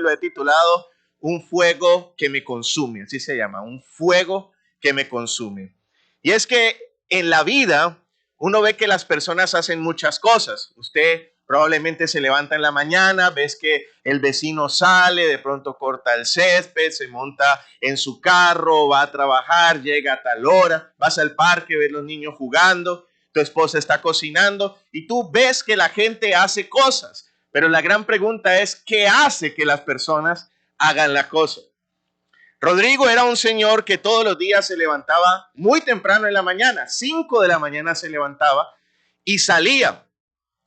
lo he titulado Un fuego que me consume, así se llama, un fuego que me consume. Y es que en la vida uno ve que las personas hacen muchas cosas. Usted probablemente se levanta en la mañana, ves que el vecino sale, de pronto corta el césped, se monta en su carro, va a trabajar, llega a tal hora, vas al parque, ves los niños jugando, tu esposa está cocinando y tú ves que la gente hace cosas. Pero la gran pregunta es, ¿qué hace que las personas hagan la cosa? Rodrigo era un señor que todos los días se levantaba muy temprano en la mañana, 5 de la mañana se levantaba y salía.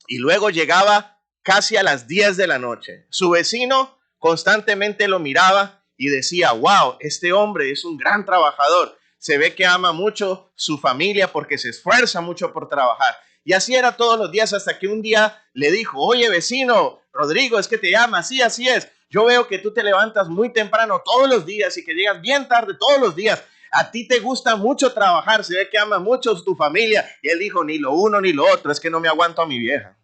Y luego llegaba casi a las 10 de la noche. Su vecino constantemente lo miraba y decía, wow, este hombre es un gran trabajador. Se ve que ama mucho su familia porque se esfuerza mucho por trabajar. Y así era todos los días hasta que un día le dijo, oye vecino, Rodrigo, es que te llama, sí, así es. Yo veo que tú te levantas muy temprano todos los días y que llegas bien tarde todos los días. A ti te gusta mucho trabajar, se ve que amas mucho tu familia. Y él dijo, ni lo uno ni lo otro, es que no me aguanto a mi vieja.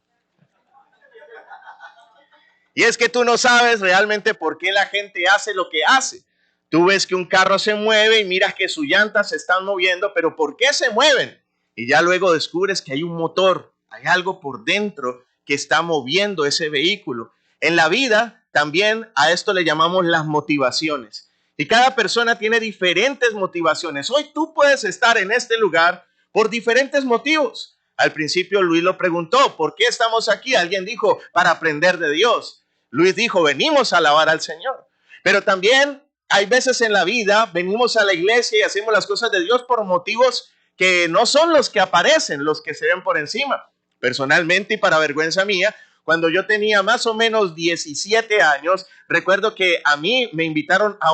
Y es que tú no sabes realmente por qué la gente hace lo que hace. Tú ves que un carro se mueve y miras que sus llantas se están moviendo, pero ¿por qué se mueven? Y ya luego descubres que hay un motor, hay algo por dentro que está moviendo ese vehículo. En la vida también a esto le llamamos las motivaciones. Y cada persona tiene diferentes motivaciones. Hoy tú puedes estar en este lugar por diferentes motivos. Al principio Luis lo preguntó, ¿por qué estamos aquí? Alguien dijo, para aprender de Dios. Luis dijo, venimos a alabar al Señor. Pero también hay veces en la vida, venimos a la iglesia y hacemos las cosas de Dios por motivos que no son los que aparecen, los que se ven por encima. Personalmente y para vergüenza mía, cuando yo tenía más o menos 17 años, recuerdo que a mí me invitaron a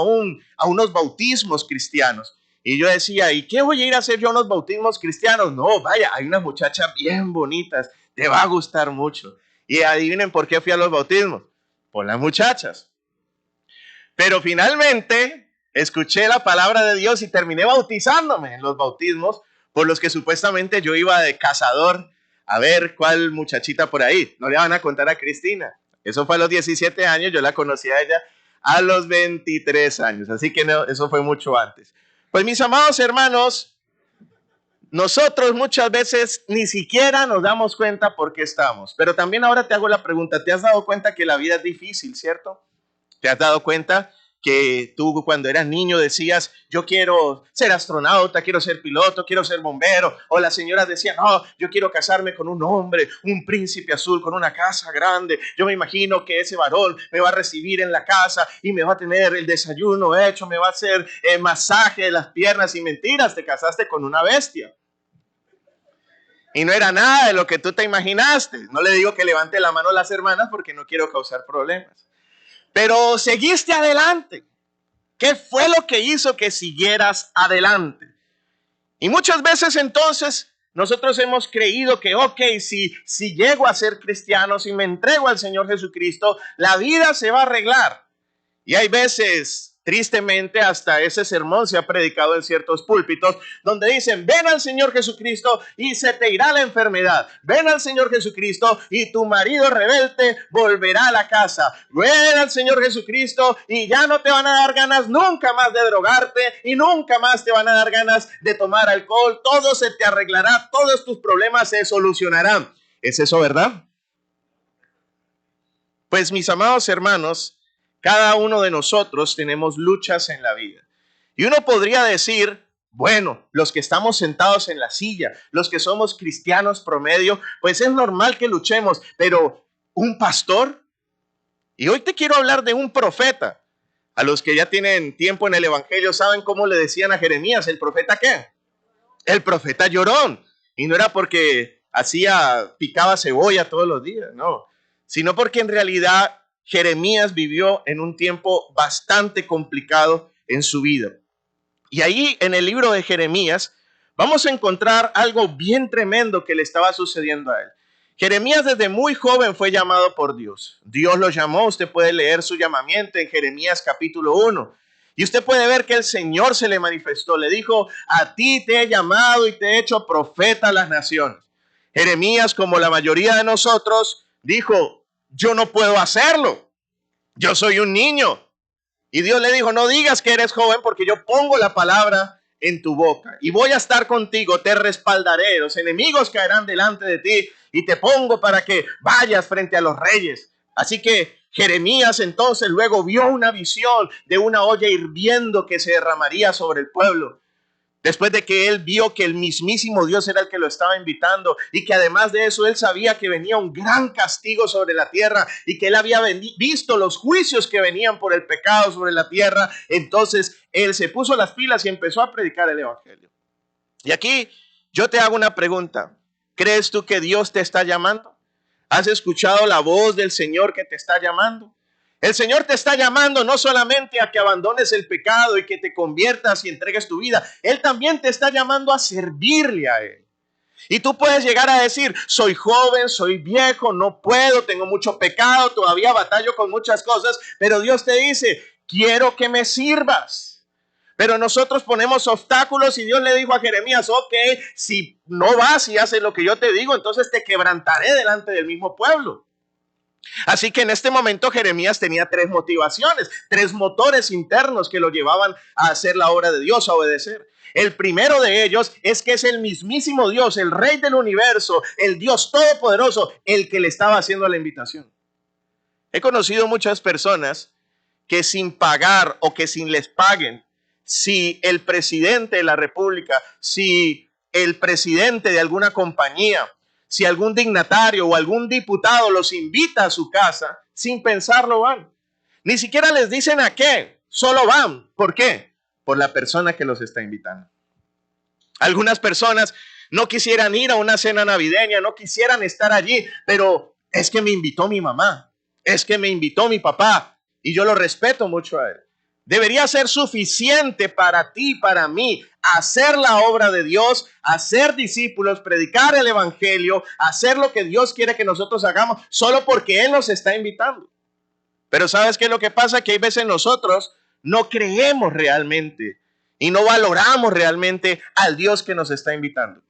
unos bautismos cristianos. Y yo decía, ¿y qué voy a ir a hacer yo a unos bautismos cristianos? No, vaya, hay unas muchachas bien bonitas, te va a gustar mucho. Y adivinen por qué fui a los bautismos. Por las muchachas. Pero finalmente escuché la palabra de Dios y terminé bautizándome en los bautismos por los que supuestamente yo iba de cazador a ver cuál muchachita por ahí. No le van a contar a Cristina. Eso fue a los 17 años, yo la conocí a ella a los 23 años. Así que no, eso fue mucho antes. Pues mis amados hermanos, nosotros muchas veces ni siquiera nos damos cuenta por qué estamos. Pero también ahora te hago la pregunta, ¿te has dado cuenta que la vida es difícil, cierto? ¿Te has dado cuenta que tú cuando eras niño decías, yo quiero ser astronauta, quiero ser piloto, quiero ser bombero? O las señoras decían, no, yo quiero casarme con un hombre, un príncipe azul, con una casa grande. Yo me imagino que ese varón me va a recibir en la casa y me va a tener el desayuno hecho, me va a hacer masaje de las piernas. Y mentiras, te casaste con una bestia. Y no era nada de lo que tú te imaginaste. No le digo que levante la mano a las hermanas porque no quiero causar problemas. Pero seguiste adelante. ¿Qué fue lo que hizo que siguieras adelante? Y muchas veces entonces nosotros hemos creído que, ok, si llego a ser cristiano, si me entrego al Señor Jesucristo, la vida se va a arreglar. Y hay veces, tristemente, hasta ese sermón se ha predicado en ciertos púlpitos donde dicen, ven al Señor Jesucristo y se te irá la enfermedad. Ven al Señor Jesucristo y tu marido rebelde volverá a la casa. Ven al Señor Jesucristo y ya no te van a dar ganas nunca más de drogarte y nunca más te van a dar ganas de tomar alcohol. Todo se te arreglará, todos tus problemas se solucionarán. ¿Es eso verdad? Pues mis amados hermanos, cada uno de nosotros tenemos luchas en la vida. Y uno podría decir, bueno, los que estamos sentados en la silla, los que somos cristianos promedio, pues es normal que luchemos, pero ¿un pastor? Y hoy te quiero hablar de un profeta. A los que ya tienen tiempo en el evangelio saben cómo le decían a Jeremías, ¿el profeta qué? El profeta llorón. Y no era porque picaba cebolla todos los días, no, sino porque en realidad Jeremías vivió en un tiempo bastante complicado en su vida. Y ahí en el libro de Jeremías vamos a encontrar algo bien tremendo que le estaba sucediendo a él. Jeremías desde muy joven fue llamado por Dios. Dios lo llamó, usted puede leer su llamamiento en Jeremías capítulo 1. Y usted puede ver que el Señor se le manifestó, le dijo, a ti te he llamado y te he hecho profeta a las naciones. Jeremías, como la mayoría de nosotros, dijo, yo no puedo hacerlo. Yo soy un niño. Y Dios le dijo, no digas que eres joven porque yo pongo la palabra en tu boca y voy a estar contigo, te respaldaré, los enemigos caerán delante de ti y te pongo para que vayas frente a los reyes. Así que Jeremías entonces luego vio una visión de una olla hirviendo que se derramaría sobre el pueblo. Después de que él vio que el mismísimo Dios era el que lo estaba invitando y que además de eso él sabía que venía un gran castigo sobre la tierra y que él había visto los juicios que venían por el pecado sobre la tierra, entonces él se puso las pilas y empezó a predicar el evangelio. Y aquí yo te hago una pregunta. ¿Crees tú que Dios te está llamando? ¿Has escuchado la voz del Señor que te está llamando? El Señor te está llamando no solamente a que abandones el pecado y que te conviertas y entregues tu vida. Él también te está llamando a servirle a Él. Y tú puedes llegar a decir, soy joven, soy viejo, no puedo, tengo mucho pecado, todavía batallo con muchas cosas. Pero Dios te dice, quiero que me sirvas. Pero nosotros ponemos obstáculos y Dios le dijo a Jeremías, ok, si no vas y haces lo que yo te digo, entonces te quebrantaré delante del mismo pueblo. Así que en este momento Jeremías tenía tres motivaciones, tres motores internos que lo llevaban a hacer la obra de Dios, a obedecer. El primero de ellos es que es el mismísimo Dios, el Rey del universo, el Dios todopoderoso, el que le estaba haciendo la invitación. He conocido muchas personas que sin pagar o que sin les paguen, si el presidente de la República, si el presidente de alguna compañía, si algún dignatario o algún diputado los invita a su casa, sin pensarlo van. Ni siquiera les dicen a qué, solo van. ¿Por qué? Por la persona que los está invitando. Algunas personas no quisieran ir a una cena navideña, no quisieran estar allí, pero es que me invitó mi mamá, es que me invitó mi papá y yo lo respeto mucho a él. Debería ser suficiente para ti, para mí, hacer la obra de Dios, hacer discípulos, predicar el evangelio, hacer lo que Dios quiere que nosotros hagamos, solo porque Él nos está invitando. Pero ¿sabes qué es lo que pasa? Que hay veces nosotros no creemos realmente y no valoramos realmente al Dios que nos está invitando.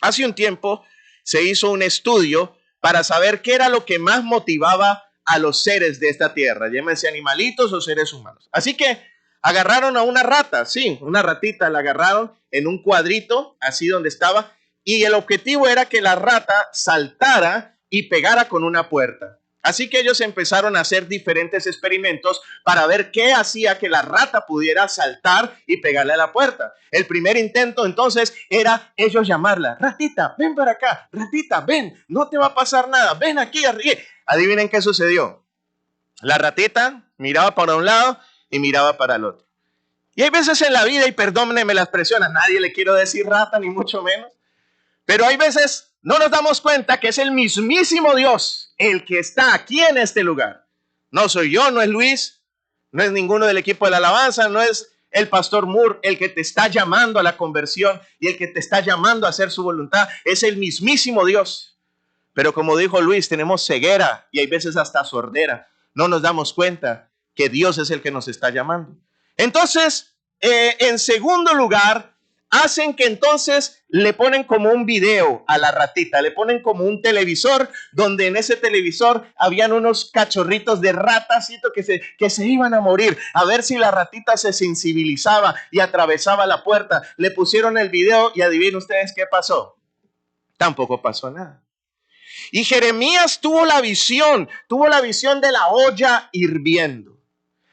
Hace un tiempo se hizo un estudio para saber qué era lo que más motivaba a los seres de esta tierra, llámense animalitos o seres humanos. Así que agarraron a una rata, sí, una ratita la agarraron en un cuadrito, así donde estaba, y el objetivo era que la rata saltara y pegara con una puerta. Así que ellos empezaron a hacer diferentes experimentos para ver qué hacía que la rata pudiera saltar y pegarle a la puerta. El primer intento entonces era ellos llamarla, ratita, ven para acá, ratita, ven, no te va a pasar nada, ven aquí arriba. Adivinen qué sucedió. La ratita miraba para un lado y miraba para el otro. Y hay veces en la vida, y perdónenme la expresión, a nadie le quiero decir rata ni mucho menos, pero hay veces no nos damos cuenta que es el mismísimo Dios el que está aquí en este lugar. No soy yo, no es Luis, no es ninguno del equipo de la alabanza, no es el pastor Moore el que te está llamando a la conversión y el que te está llamando a hacer su voluntad. Es el mismísimo Dios. Pero como dijo Luis, tenemos ceguera y hay veces hasta sordera. No nos damos cuenta que Dios es el que nos está llamando. Entonces, en segundo lugar, hacen que entonces le ponen como un video a la ratita, le ponen como un televisor, donde en ese televisor habían unos cachorritos de ratacito que se iban a morir, a ver si la ratita se sensibilizaba y atravesaba la puerta. Le pusieron el video y adivinen ustedes qué pasó. Tampoco pasó nada. Y Jeremías tuvo la visión de la olla hirviendo.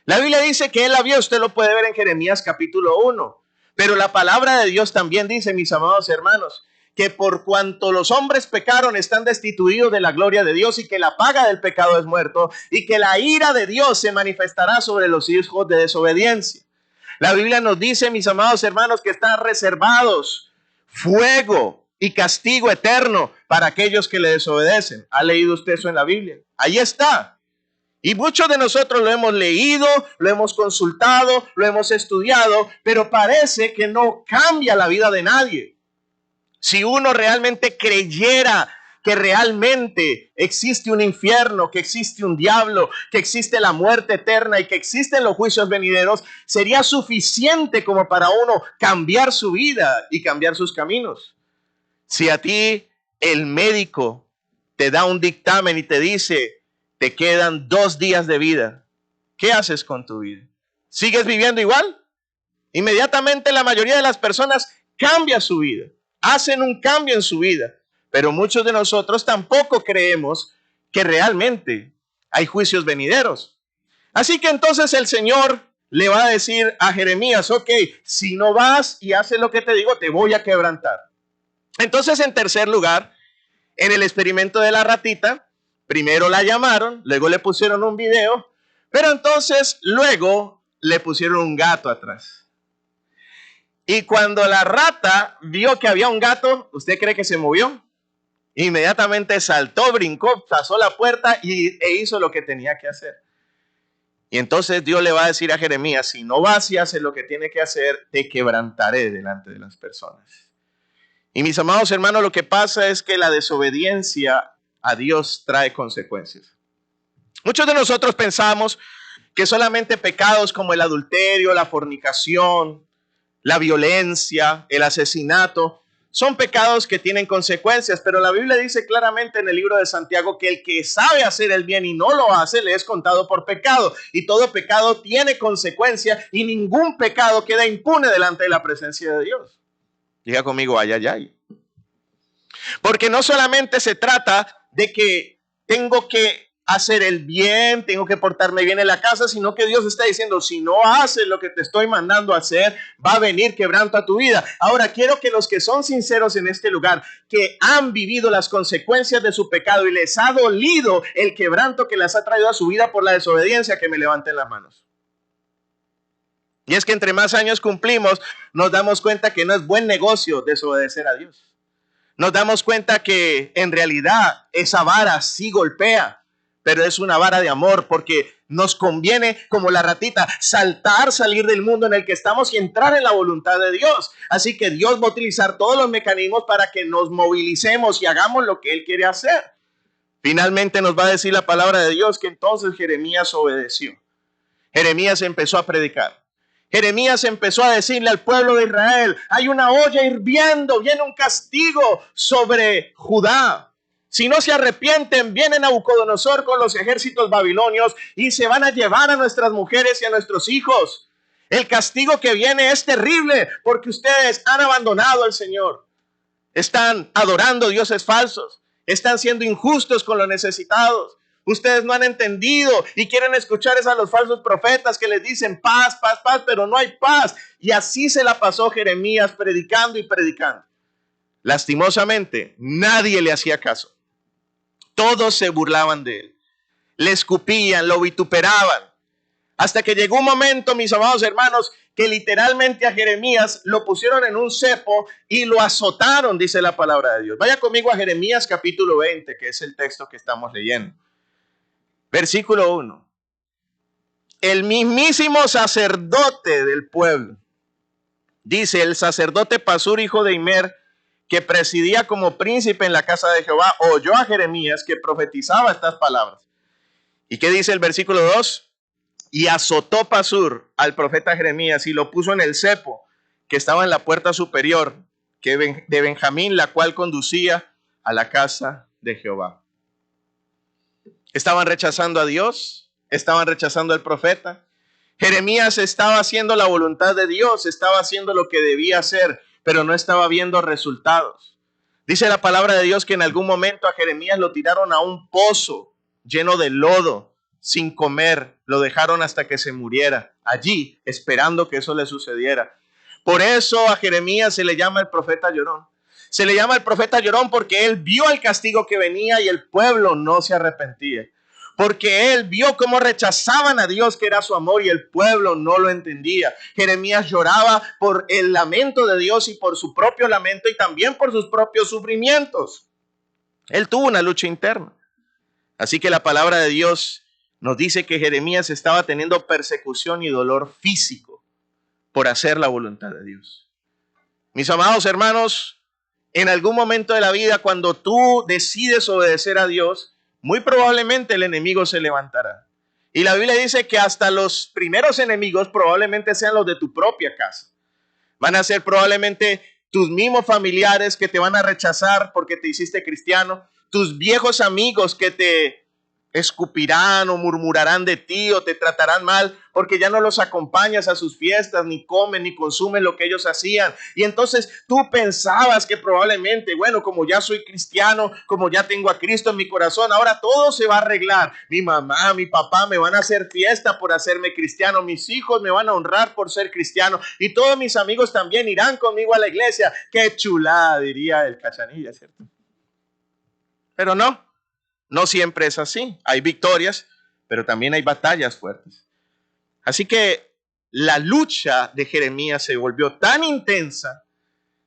La Biblia dice que él la vio, usted lo puede ver en Jeremías capítulo 1. Pero la palabra de Dios también dice, mis amados hermanos, que por cuanto los hombres pecaron están destituidos de la gloria de Dios y que la paga del pecado es muerto y que la ira de Dios se manifestará sobre los hijos de desobediencia. La Biblia nos dice, mis amados hermanos, que están reservados fuego y castigo eterno para aquellos que le desobedecen. ¿Ha leído usted eso en la Biblia? Ahí está. Y muchos de nosotros lo hemos leído, lo hemos consultado, lo hemos estudiado, pero parece que no cambia la vida de nadie. Si uno realmente creyera que realmente existe un infierno, que existe un diablo, que existe la muerte eterna y que existen los juicios venideros, sería suficiente como para uno cambiar su vida y cambiar sus caminos. Si a ti el médico te da un dictamen y te dice, te quedan 2 días de vida, ¿qué haces con tu vida? ¿Sigues viviendo igual? Inmediatamente la mayoría de las personas cambia su vida, hacen un cambio en su vida, pero muchos de nosotros tampoco creemos que realmente hay juicios venideros. Así que entonces el Señor le va a decir a Jeremías, ok, si no vas y haces lo que te digo, te voy a quebrantar. Entonces, en tercer lugar, en el experimento de la ratita, primero la llamaron, luego le pusieron un video, pero entonces luego le pusieron un gato atrás. Y cuando la rata vio que había un gato, ¿usted cree que se movió? Inmediatamente saltó, brincó, pasó la puerta e hizo lo que tenía que hacer. Y entonces Dios le va a decir a Jeremías, si no vas y haces lo que tiene que hacer, te quebrantaré delante de las personas. Y mis amados hermanos, lo que pasa es que la desobediencia a Dios trae consecuencias. Muchos de nosotros pensamos que solamente pecados como el adulterio, la fornicación, la violencia, el asesinato, son pecados que tienen consecuencias, pero la Biblia dice claramente en el libro de Santiago que el que sabe hacer el bien y no lo hace, le es contado por pecado. Y todo pecado tiene consecuencia y ningún pecado queda impune delante de la presencia de Dios. Diga conmigo, ay, ay, ay. Porque no solamente se trata de que tengo que hacer el bien, tengo que portarme bien en la casa, sino que Dios está diciendo, si no haces lo que te estoy mandando a hacer, va a venir quebranto a tu vida. Ahora, quiero que los que son sinceros en este lugar, que han vivido las consecuencias de su pecado y les ha dolido el quebranto que les ha traído a su vida por la desobediencia, que me levanten las manos. Y es que entre más años cumplimos, nos damos cuenta que no es buen negocio desobedecer a Dios. Nos damos cuenta que en realidad esa vara sí golpea, pero es una vara de amor, porque nos conviene, como la ratita, salir del mundo en el que estamos y entrar en la voluntad de Dios. Así que Dios va a utilizar todos los mecanismos para que nos movilicemos y hagamos lo que Él quiere hacer. Finalmente nos va a decir la palabra de Dios que entonces Jeremías obedeció. Jeremías empezó a predicar. Jeremías empezó a decirle al pueblo de Israel, hay una olla hirviendo, viene un castigo sobre Judá. Si no se arrepienten, viene Nabucodonosor con los ejércitos babilonios y se van a llevar a nuestras mujeres y a nuestros hijos. El castigo que viene es terrible porque ustedes han abandonado al Señor. Están adorando dioses falsos. Están siendo injustos con los necesitados. Ustedes no han entendido y quieren escuchar a los falsos profetas que les dicen paz, paz, paz, pero no hay paz. Y así se la pasó Jeremías predicando y predicando. Lastimosamente, nadie le hacía caso. Todos se burlaban de él. Le escupían, lo vituperaban. Hasta que llegó un momento, mis amados hermanos, que literalmente a Jeremías lo pusieron en un cepo y lo azotaron, dice la palabra de Dios. Vaya conmigo a Jeremías capítulo 20, que es el texto que estamos leyendo. Versículo 1. El mismísimo sacerdote del pueblo, dice el sacerdote Pasur, hijo de Immer, que presidía como príncipe en la casa de Jehová, oyó a Jeremías que profetizaba estas palabras. ¿Y qué dice el versículo 2? Y azotó Pasur al profeta Jeremías y lo puso en el cepo que estaba en la puerta superior de Benjamín, la cual conducía a la casa de Jehová. Estaban rechazando a Dios, estaban rechazando al profeta. Jeremías estaba haciendo la voluntad de Dios, estaba haciendo lo que debía hacer, pero no estaba viendo resultados. Dice la palabra de Dios que en algún momento a Jeremías lo tiraron a un pozo lleno de lodo, sin comer, lo dejaron hasta que se muriera, allí esperando que eso le sucediera. Por eso a Jeremías se le llama el profeta llorón. Se le llama el profeta llorón porque él vio el castigo que venía y el pueblo no se arrepentía. Porque él vio cómo rechazaban a Dios, que era su amor, y el pueblo no lo entendía. Jeremías lloraba por el lamento de Dios y por su propio lamento y también por sus propios sufrimientos. Él tuvo una lucha interna. Así que la palabra de Dios nos dice que Jeremías estaba teniendo persecución y dolor físico por hacer la voluntad de Dios. Mis amados hermanos, en algún momento de la vida, cuando tú decides obedecer a Dios, muy probablemente el enemigo se levantará. Y la Biblia dice que hasta los primeros enemigos probablemente sean los de tu propia casa. Van a ser probablemente tus mismos familiares que te van a rechazar porque te hiciste cristiano, tus viejos amigos que te escupirán o murmurarán de ti o te tratarán mal porque ya no los acompañas a sus fiestas, ni comen ni consumen lo que ellos hacían. Y entonces tú pensabas que probablemente, bueno, como ya soy cristiano, como ya tengo a Cristo en mi corazón, ahora todo se va a arreglar. Mi mamá, mi papá me van a hacer fiesta por hacerme cristiano, mis hijos me van a honrar por ser cristiano y todos mis amigos también irán conmigo a la iglesia. Qué chulada, diría el Cachanilla, ¿cierto? Pero no. No siempre es así. Hay victorias, pero también hay batallas fuertes. Así que la lucha de Jeremías se volvió tan intensa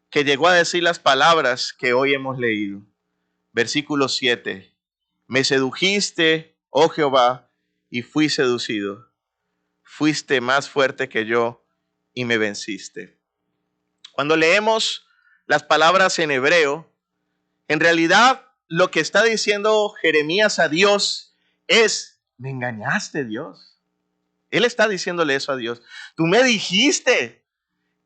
que llegó a decir las palabras que hoy hemos leído. Versículo 7. Me sedujiste, oh Jehová, y fui seducido. Fuiste más fuerte que yo y me venciste. Cuando leemos las palabras en hebreo, en realidad lo que está diciendo Jeremías a Dios es: me engañaste, Dios. Él está diciéndole eso a Dios. Tú me dijiste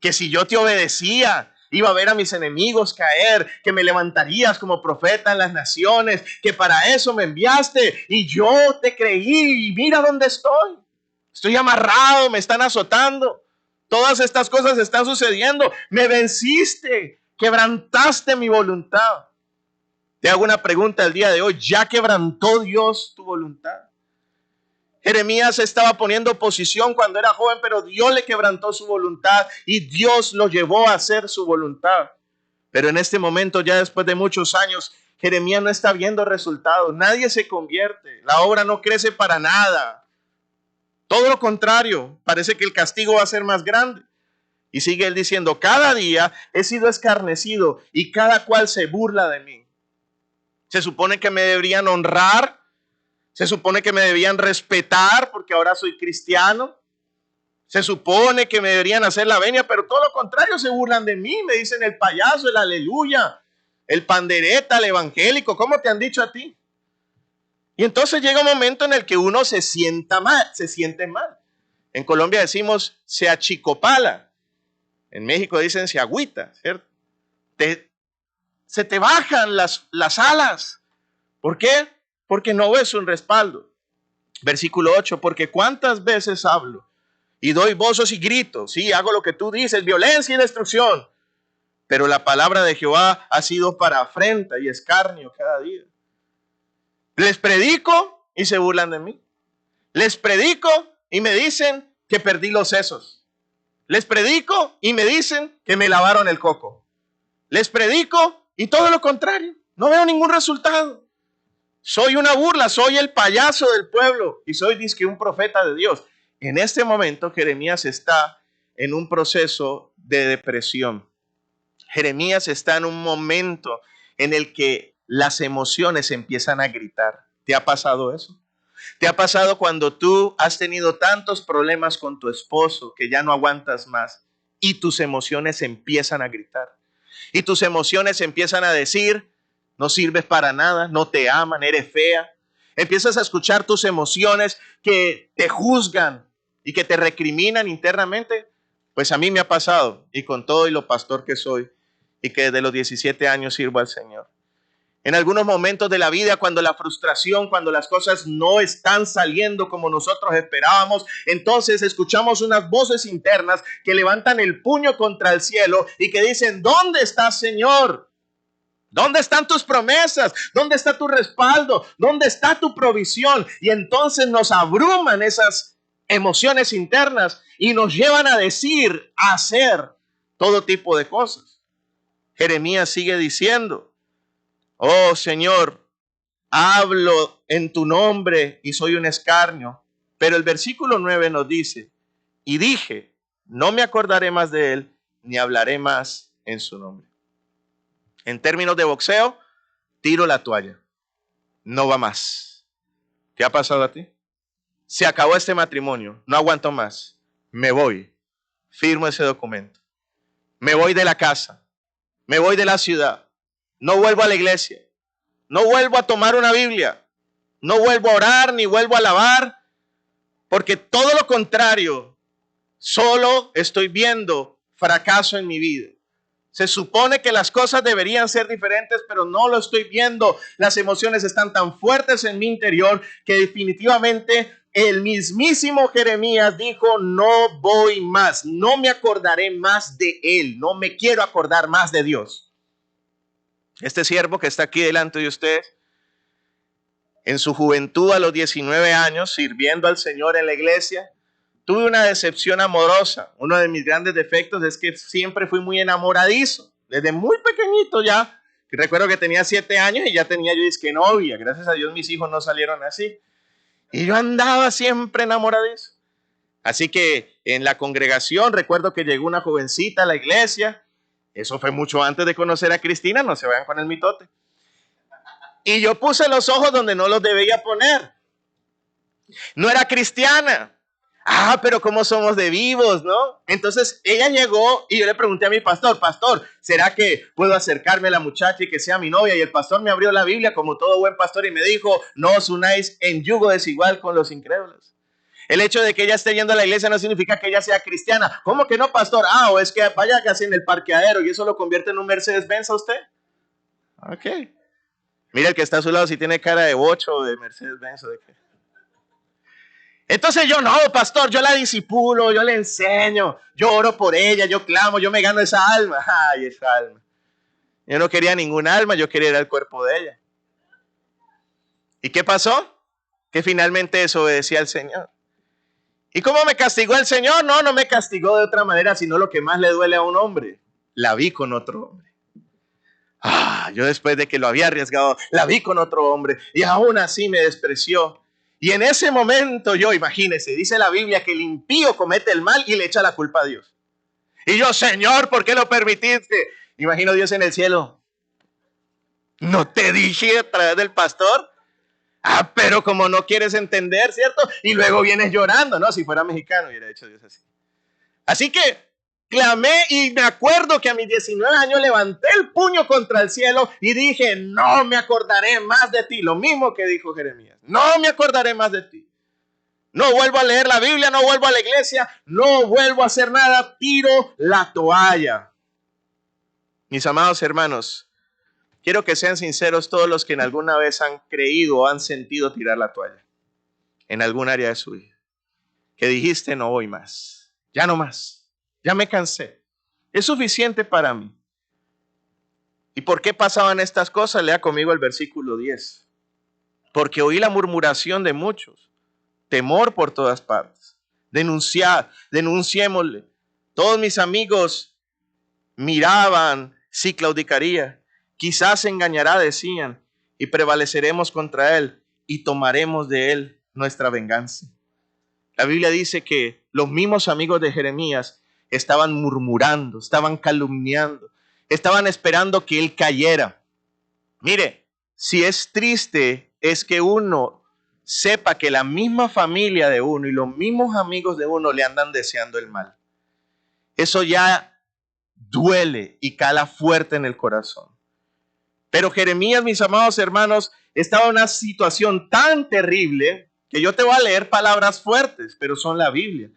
que si yo te obedecía, iba a ver a mis enemigos caer, que me levantarías como profeta en las naciones, que para eso me enviaste y yo te creí y mira dónde estoy. Estoy amarrado, me están azotando. Todas estas cosas están sucediendo. Me venciste, quebrantaste mi voluntad. Te hago una pregunta el día de hoy. ¿Ya quebrantó Dios tu voluntad? Jeremías estaba poniendo oposición cuando era joven, pero Dios le quebrantó su voluntad y Dios lo llevó a hacer su voluntad. Pero en este momento, ya después de muchos años, Jeremías no está viendo resultados. Nadie se convierte. La obra no crece para nada. Todo lo contrario, parece que el castigo va a ser más grande. Y sigue él diciendo: cada día he sido escarnecido y cada cual se burla de mí. Se supone que me deberían honrar, se supone que me debían respetar porque ahora soy cristiano, se supone que me deberían hacer la venia, pero todo lo contrario, se burlan de mí, me dicen el payaso, el aleluya, el pandereta, el evangélico. ¿Cómo te han dicho a ti? Y entonces llega un momento en el que uno se siente mal. En Colombia decimos se achicopala, en México dicen se agüita, ¿cierto? Se te bajan las alas. ¿Por qué? Porque no ves un respaldo. Versículo 8, porque cuántas veces hablo y doy voces y gritos, sí, hago lo que tú dices, violencia y destrucción, pero la palabra de Jehová ha sido para afrenta y escarnio cada día. Les predico y se burlan de mí. Les predico y me dicen que perdí los sesos. Les predico y me dicen que me lavaron el coco. Les predico y todo lo contrario. No veo ningún resultado. Soy una burla, soy el payaso del pueblo y soy dizque un profeta de Dios. En este momento Jeremías está en un proceso de depresión. Jeremías está en un momento en el que las emociones empiezan a gritar. ¿Te ha pasado eso? ¿Te ha pasado cuando tú has tenido tantos problemas con tu esposo que ya no aguantas más y tus emociones empiezan a gritar? Y tus emociones empiezan a decir: no sirves para nada, no te aman, eres fea. Empiezas a escuchar tus emociones que te juzgan y que te recriminan internamente. Pues a mí me ha pasado, y con todo y lo pastor que soy, y que desde los 17 años sirvo al Señor. En algunos momentos de la vida, cuando la frustración, cuando las cosas no están saliendo como nosotros esperábamos, entonces escuchamos unas voces internas que levantan el puño contra el cielo y que dicen: ¿dónde estás, Señor? ¿Dónde están tus promesas? ¿Dónde está tu respaldo? ¿Dónde está tu provisión? Y entonces nos abruman esas emociones internas y nos llevan a decir, a hacer todo tipo de cosas. Jeremías sigue diciendo: oh Señor, hablo en tu nombre y soy un escarnio. Pero el versículo 9 nos dice: y dije, no me acordaré más de él, ni hablaré más en su nombre. En términos de boxeo, tiro la toalla. No va más. ¿Qué ha pasado a ti? Se acabó este matrimonio. No aguanto más. Me voy. Firmo ese documento. Me voy de la casa. Me voy de la ciudad. No vuelvo a la iglesia. No vuelvo a tomar una Biblia. No vuelvo a orar ni vuelvo a alabar. Porque todo lo contrario, solo estoy viendo fracaso en mi vida. Se supone que las cosas deberían ser diferentes, pero no lo estoy viendo. Las emociones están tan fuertes en mi interior que definitivamente el mismísimo Jeremías dijo: no voy más, no me acordaré más de él, no me quiero acordar más de Dios. Este siervo que está aquí delante de usted, en su juventud a los 19 años, sirviendo al Señor en la iglesia, tuve una decepción amorosa. Uno de mis grandes defectos es que siempre fui muy enamoradizo. Desde muy pequeñito ya. Recuerdo que tenía 7 años y ya tenía yo disque novia. Gracias a Dios mis hijos no salieron así. Y yo andaba siempre enamoradizo. Así que en la congregación recuerdo que llegó una jovencita a la iglesia. Eso fue mucho antes de conocer a Cristina. No se vayan con el mitote. Y yo puse los ojos donde no los debía poner. No era cristiana. Pero cómo somos de vivos, ¿no? Entonces ella llegó y yo le pregunté a mi pastor: pastor, ¿será que puedo acercarme a la muchacha y que sea mi novia? Y el pastor me abrió la Biblia como todo buen pastor y me dijo: no os unáis en yugo desigual con los incrédulos. El hecho de que ella esté yendo a la iglesia no significa que ella sea cristiana. ¿Cómo que no, pastor? O es que vaya casi en el parqueadero y eso lo convierte en un Mercedes-Benz a usted. Ok. Mira el que está a su lado si tiene cara de bocho o de Mercedes-Benz o de qué. Entonces yo: no, pastor, yo la disipulo, yo le enseño, yo oro por ella, yo clamo, yo me gano esa alma. Ay, esa alma. Yo no quería ningún alma, yo quería ir al cuerpo de ella. ¿Y qué pasó? Que finalmente desobedecí al Señor. ¿Y cómo me castigó el Señor? No me castigó de otra manera, sino lo que más le duele a un hombre: la vi con otro hombre. Yo después de que lo había arriesgado, la vi con otro hombre y aún así me despreció. Y en ese momento yo, imagínese, dice la Biblia que el impío comete el mal y le echa la culpa a Dios. Y yo: Señor, ¿por qué lo permitiste? Imagino Dios en el cielo: ¿no te dije a través del pastor? Pero como no quieres entender, ¿cierto? Y luego vienes llorando, ¿no? Si fuera mexicano hubiera hecho Dios así. Así que clamé y me acuerdo que a mis 19 años levanté el puño contra el cielo y dije: no me acordaré más de ti. Lo mismo que dijo Jeremías: no me acordaré más de ti. No vuelvo a leer la Biblia, no vuelvo a la iglesia, no vuelvo a hacer nada, tiro la toalla. Mis amados hermanos, quiero que sean sinceros todos los que en alguna vez han creído o han sentido tirar la toalla en algún área de su vida. Que dijiste: no voy más, ya no más. Ya me cansé. Es suficiente para mí. ¿Y por qué pasaban estas cosas? Lea conmigo el versículo 10. Porque oí la murmuración de muchos, temor por todas partes. Denunciémosle. Todos mis amigos miraban si claudicaría. Quizás se engañará, decían, y prevaleceremos contra él y tomaremos de él nuestra venganza. La Biblia dice que los mismos amigos de Jeremías estaban murmurando, estaban calumniando, estaban esperando que él cayera. Mire, si es triste es que uno sepa que la misma familia de uno y los mismos amigos de uno le andan deseando el mal. Eso ya duele y cala fuerte en el corazón. Pero Jeremías, mis amados hermanos, estaba en una situación tan terrible que yo te voy a leer palabras fuertes, pero son la Biblia.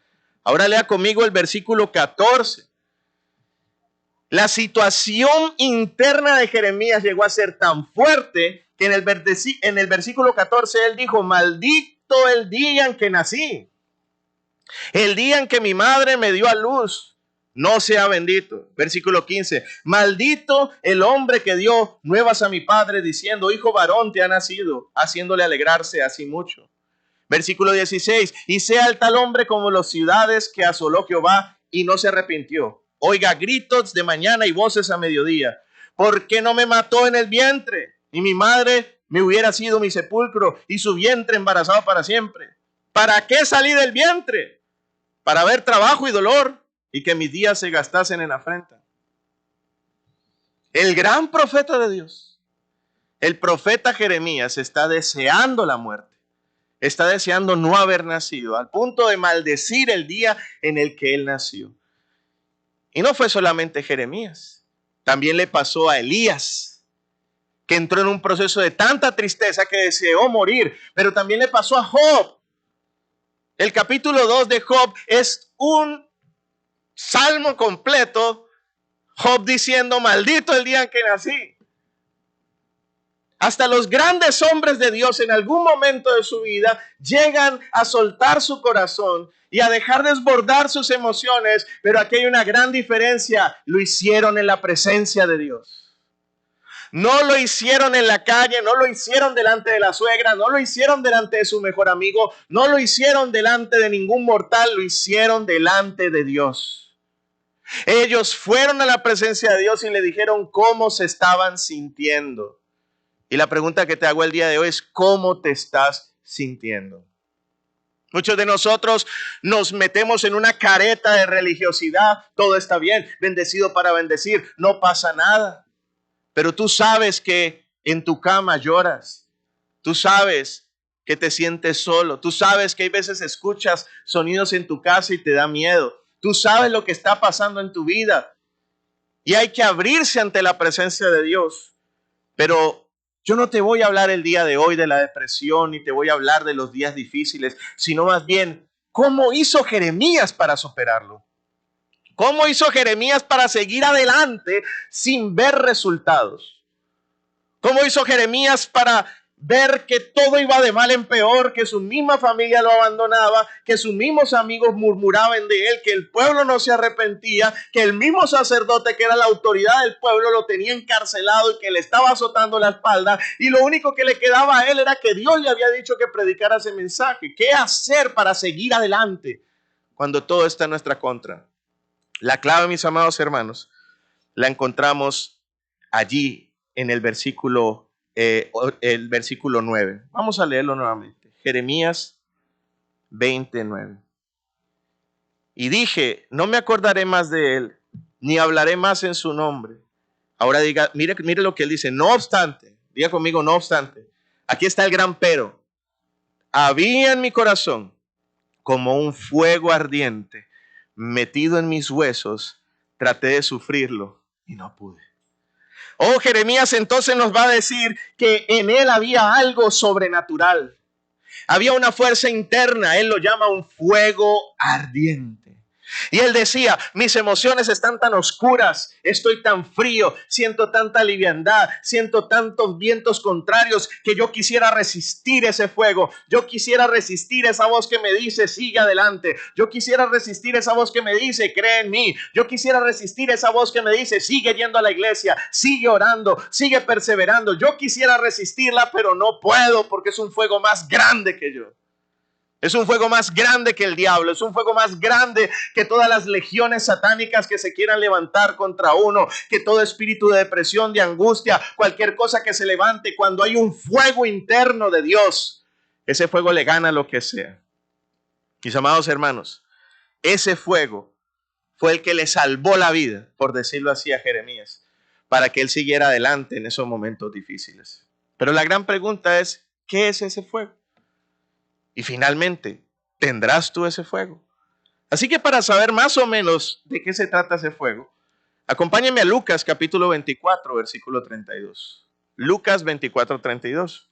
Ahora lea conmigo el versículo 14. La situación interna de Jeremías llegó a ser tan fuerte que en el versículo 14 él dijo: maldito el día en que nací, el día en que mi madre me dio a luz, no sea bendito. Versículo 15, maldito el hombre que dio nuevas a mi padre diciendo: hijo varón te ha nacido, haciéndole alegrarse así mucho. Versículo 16, y sea el tal hombre como las ciudades que asoló Jehová y no se arrepintió. Oiga gritos de mañana y voces a mediodía. ¿Por qué no me mató en el vientre? Y mi madre me hubiera sido mi sepulcro y su vientre embarazado para siempre. ¿Para qué salí del vientre? Para ver trabajo y dolor y que mis días se gastasen en afrenta. El gran profeta de Dios, el profeta Jeremías, está deseando la muerte. Está deseando no haber nacido, al punto de maldecir el día en el que él nació. Y no fue solamente Jeremías, también le pasó a Elías, que entró en un proceso de tanta tristeza que deseó morir, pero también le pasó a Job. El capítulo 2 de Job es un salmo completo. Job diciendo, maldito el día en que nací. Hasta los grandes hombres de Dios en algún momento de su vida llegan a soltar su corazón y a dejar desbordar sus emociones, pero aquí hay una gran diferencia: lo hicieron en la presencia de Dios. No lo hicieron en la calle, no lo hicieron delante de la suegra, no lo hicieron delante de su mejor amigo, no lo hicieron delante de ningún mortal, lo hicieron delante de Dios. Ellos fueron a la presencia de Dios y le dijeron cómo se estaban sintiendo. Y la pregunta que te hago el día de hoy es: ¿cómo te estás sintiendo? Muchos de nosotros nos metemos en una careta de religiosidad. Todo está bien, bendecido para bendecir, no pasa nada. Pero tú sabes que en tu cama lloras. Tú sabes que te sientes solo. Tú sabes que hay veces escuchas sonidos en tu casa y te da miedo. Tú sabes lo que está pasando en tu vida. Y hay que abrirse ante la presencia de Dios. Pero yo no te voy a hablar el día de hoy de la depresión, ni te voy a hablar de los días difíciles, sino más bien cómo hizo Jeremías para superarlo. ¿Cómo hizo Jeremías para seguir adelante sin ver resultados? ¿Cómo hizo Jeremías para ver que todo iba de mal en peor, que su misma familia lo abandonaba, que sus mismos amigos murmuraban de él, que el pueblo no se arrepentía, que el mismo sacerdote que era la autoridad del pueblo lo tenía encarcelado y que le estaba azotando la espalda, y lo único que le quedaba a él era que Dios le había dicho que predicara ese mensaje? ¿Qué hacer para seguir adelante cuando todo está en nuestra contra? La clave, mis amados hermanos, la encontramos allí en el versículo 9. Vamos a leerlo nuevamente. Jeremías 29. Y dije, no me acordaré más de él, ni hablaré más en su nombre. Ahora diga, mire lo que él dice. No obstante, diga conmigo, no obstante. Aquí está el gran pero. Había en mi corazón como un fuego ardiente metido en mis huesos. Traté de sufrirlo y no pude. Oh, Jeremías entonces nos va a decir que en él había algo sobrenatural. Había una fuerza interna, él lo llama un fuego ardiente. Y él decía, mis emociones están tan oscuras, estoy tan frío, siento tanta liviandad, siento tantos vientos contrarios que yo quisiera resistir ese fuego. Yo quisiera resistir esa voz que me dice, sigue adelante. Yo quisiera resistir esa voz que me dice, cree en mí. Yo quisiera resistir esa voz que me dice, sigue yendo a la iglesia, sigue orando, sigue perseverando. Yo quisiera resistirla, pero no puedo porque es un fuego más grande que yo. Es un fuego más grande que el diablo, es un fuego más grande que todas las legiones satánicas que se quieran levantar contra uno, que todo espíritu de depresión, de angustia, cualquier cosa que se levante. Cuando hay un fuego interno de Dios, ese fuego le gana lo que sea. Mis amados hermanos, ese fuego fue el que le salvó la vida, por decirlo así, a Jeremías, para que él siguiera adelante en esos momentos difíciles. Pero la gran pregunta es, ¿qué es ese fuego? Y finalmente, ¿tendrás tú ese fuego? Así que para saber más o menos de qué se trata ese fuego, acompáñenme a Lucas capítulo 24, versículo 32. Lucas 24, 32.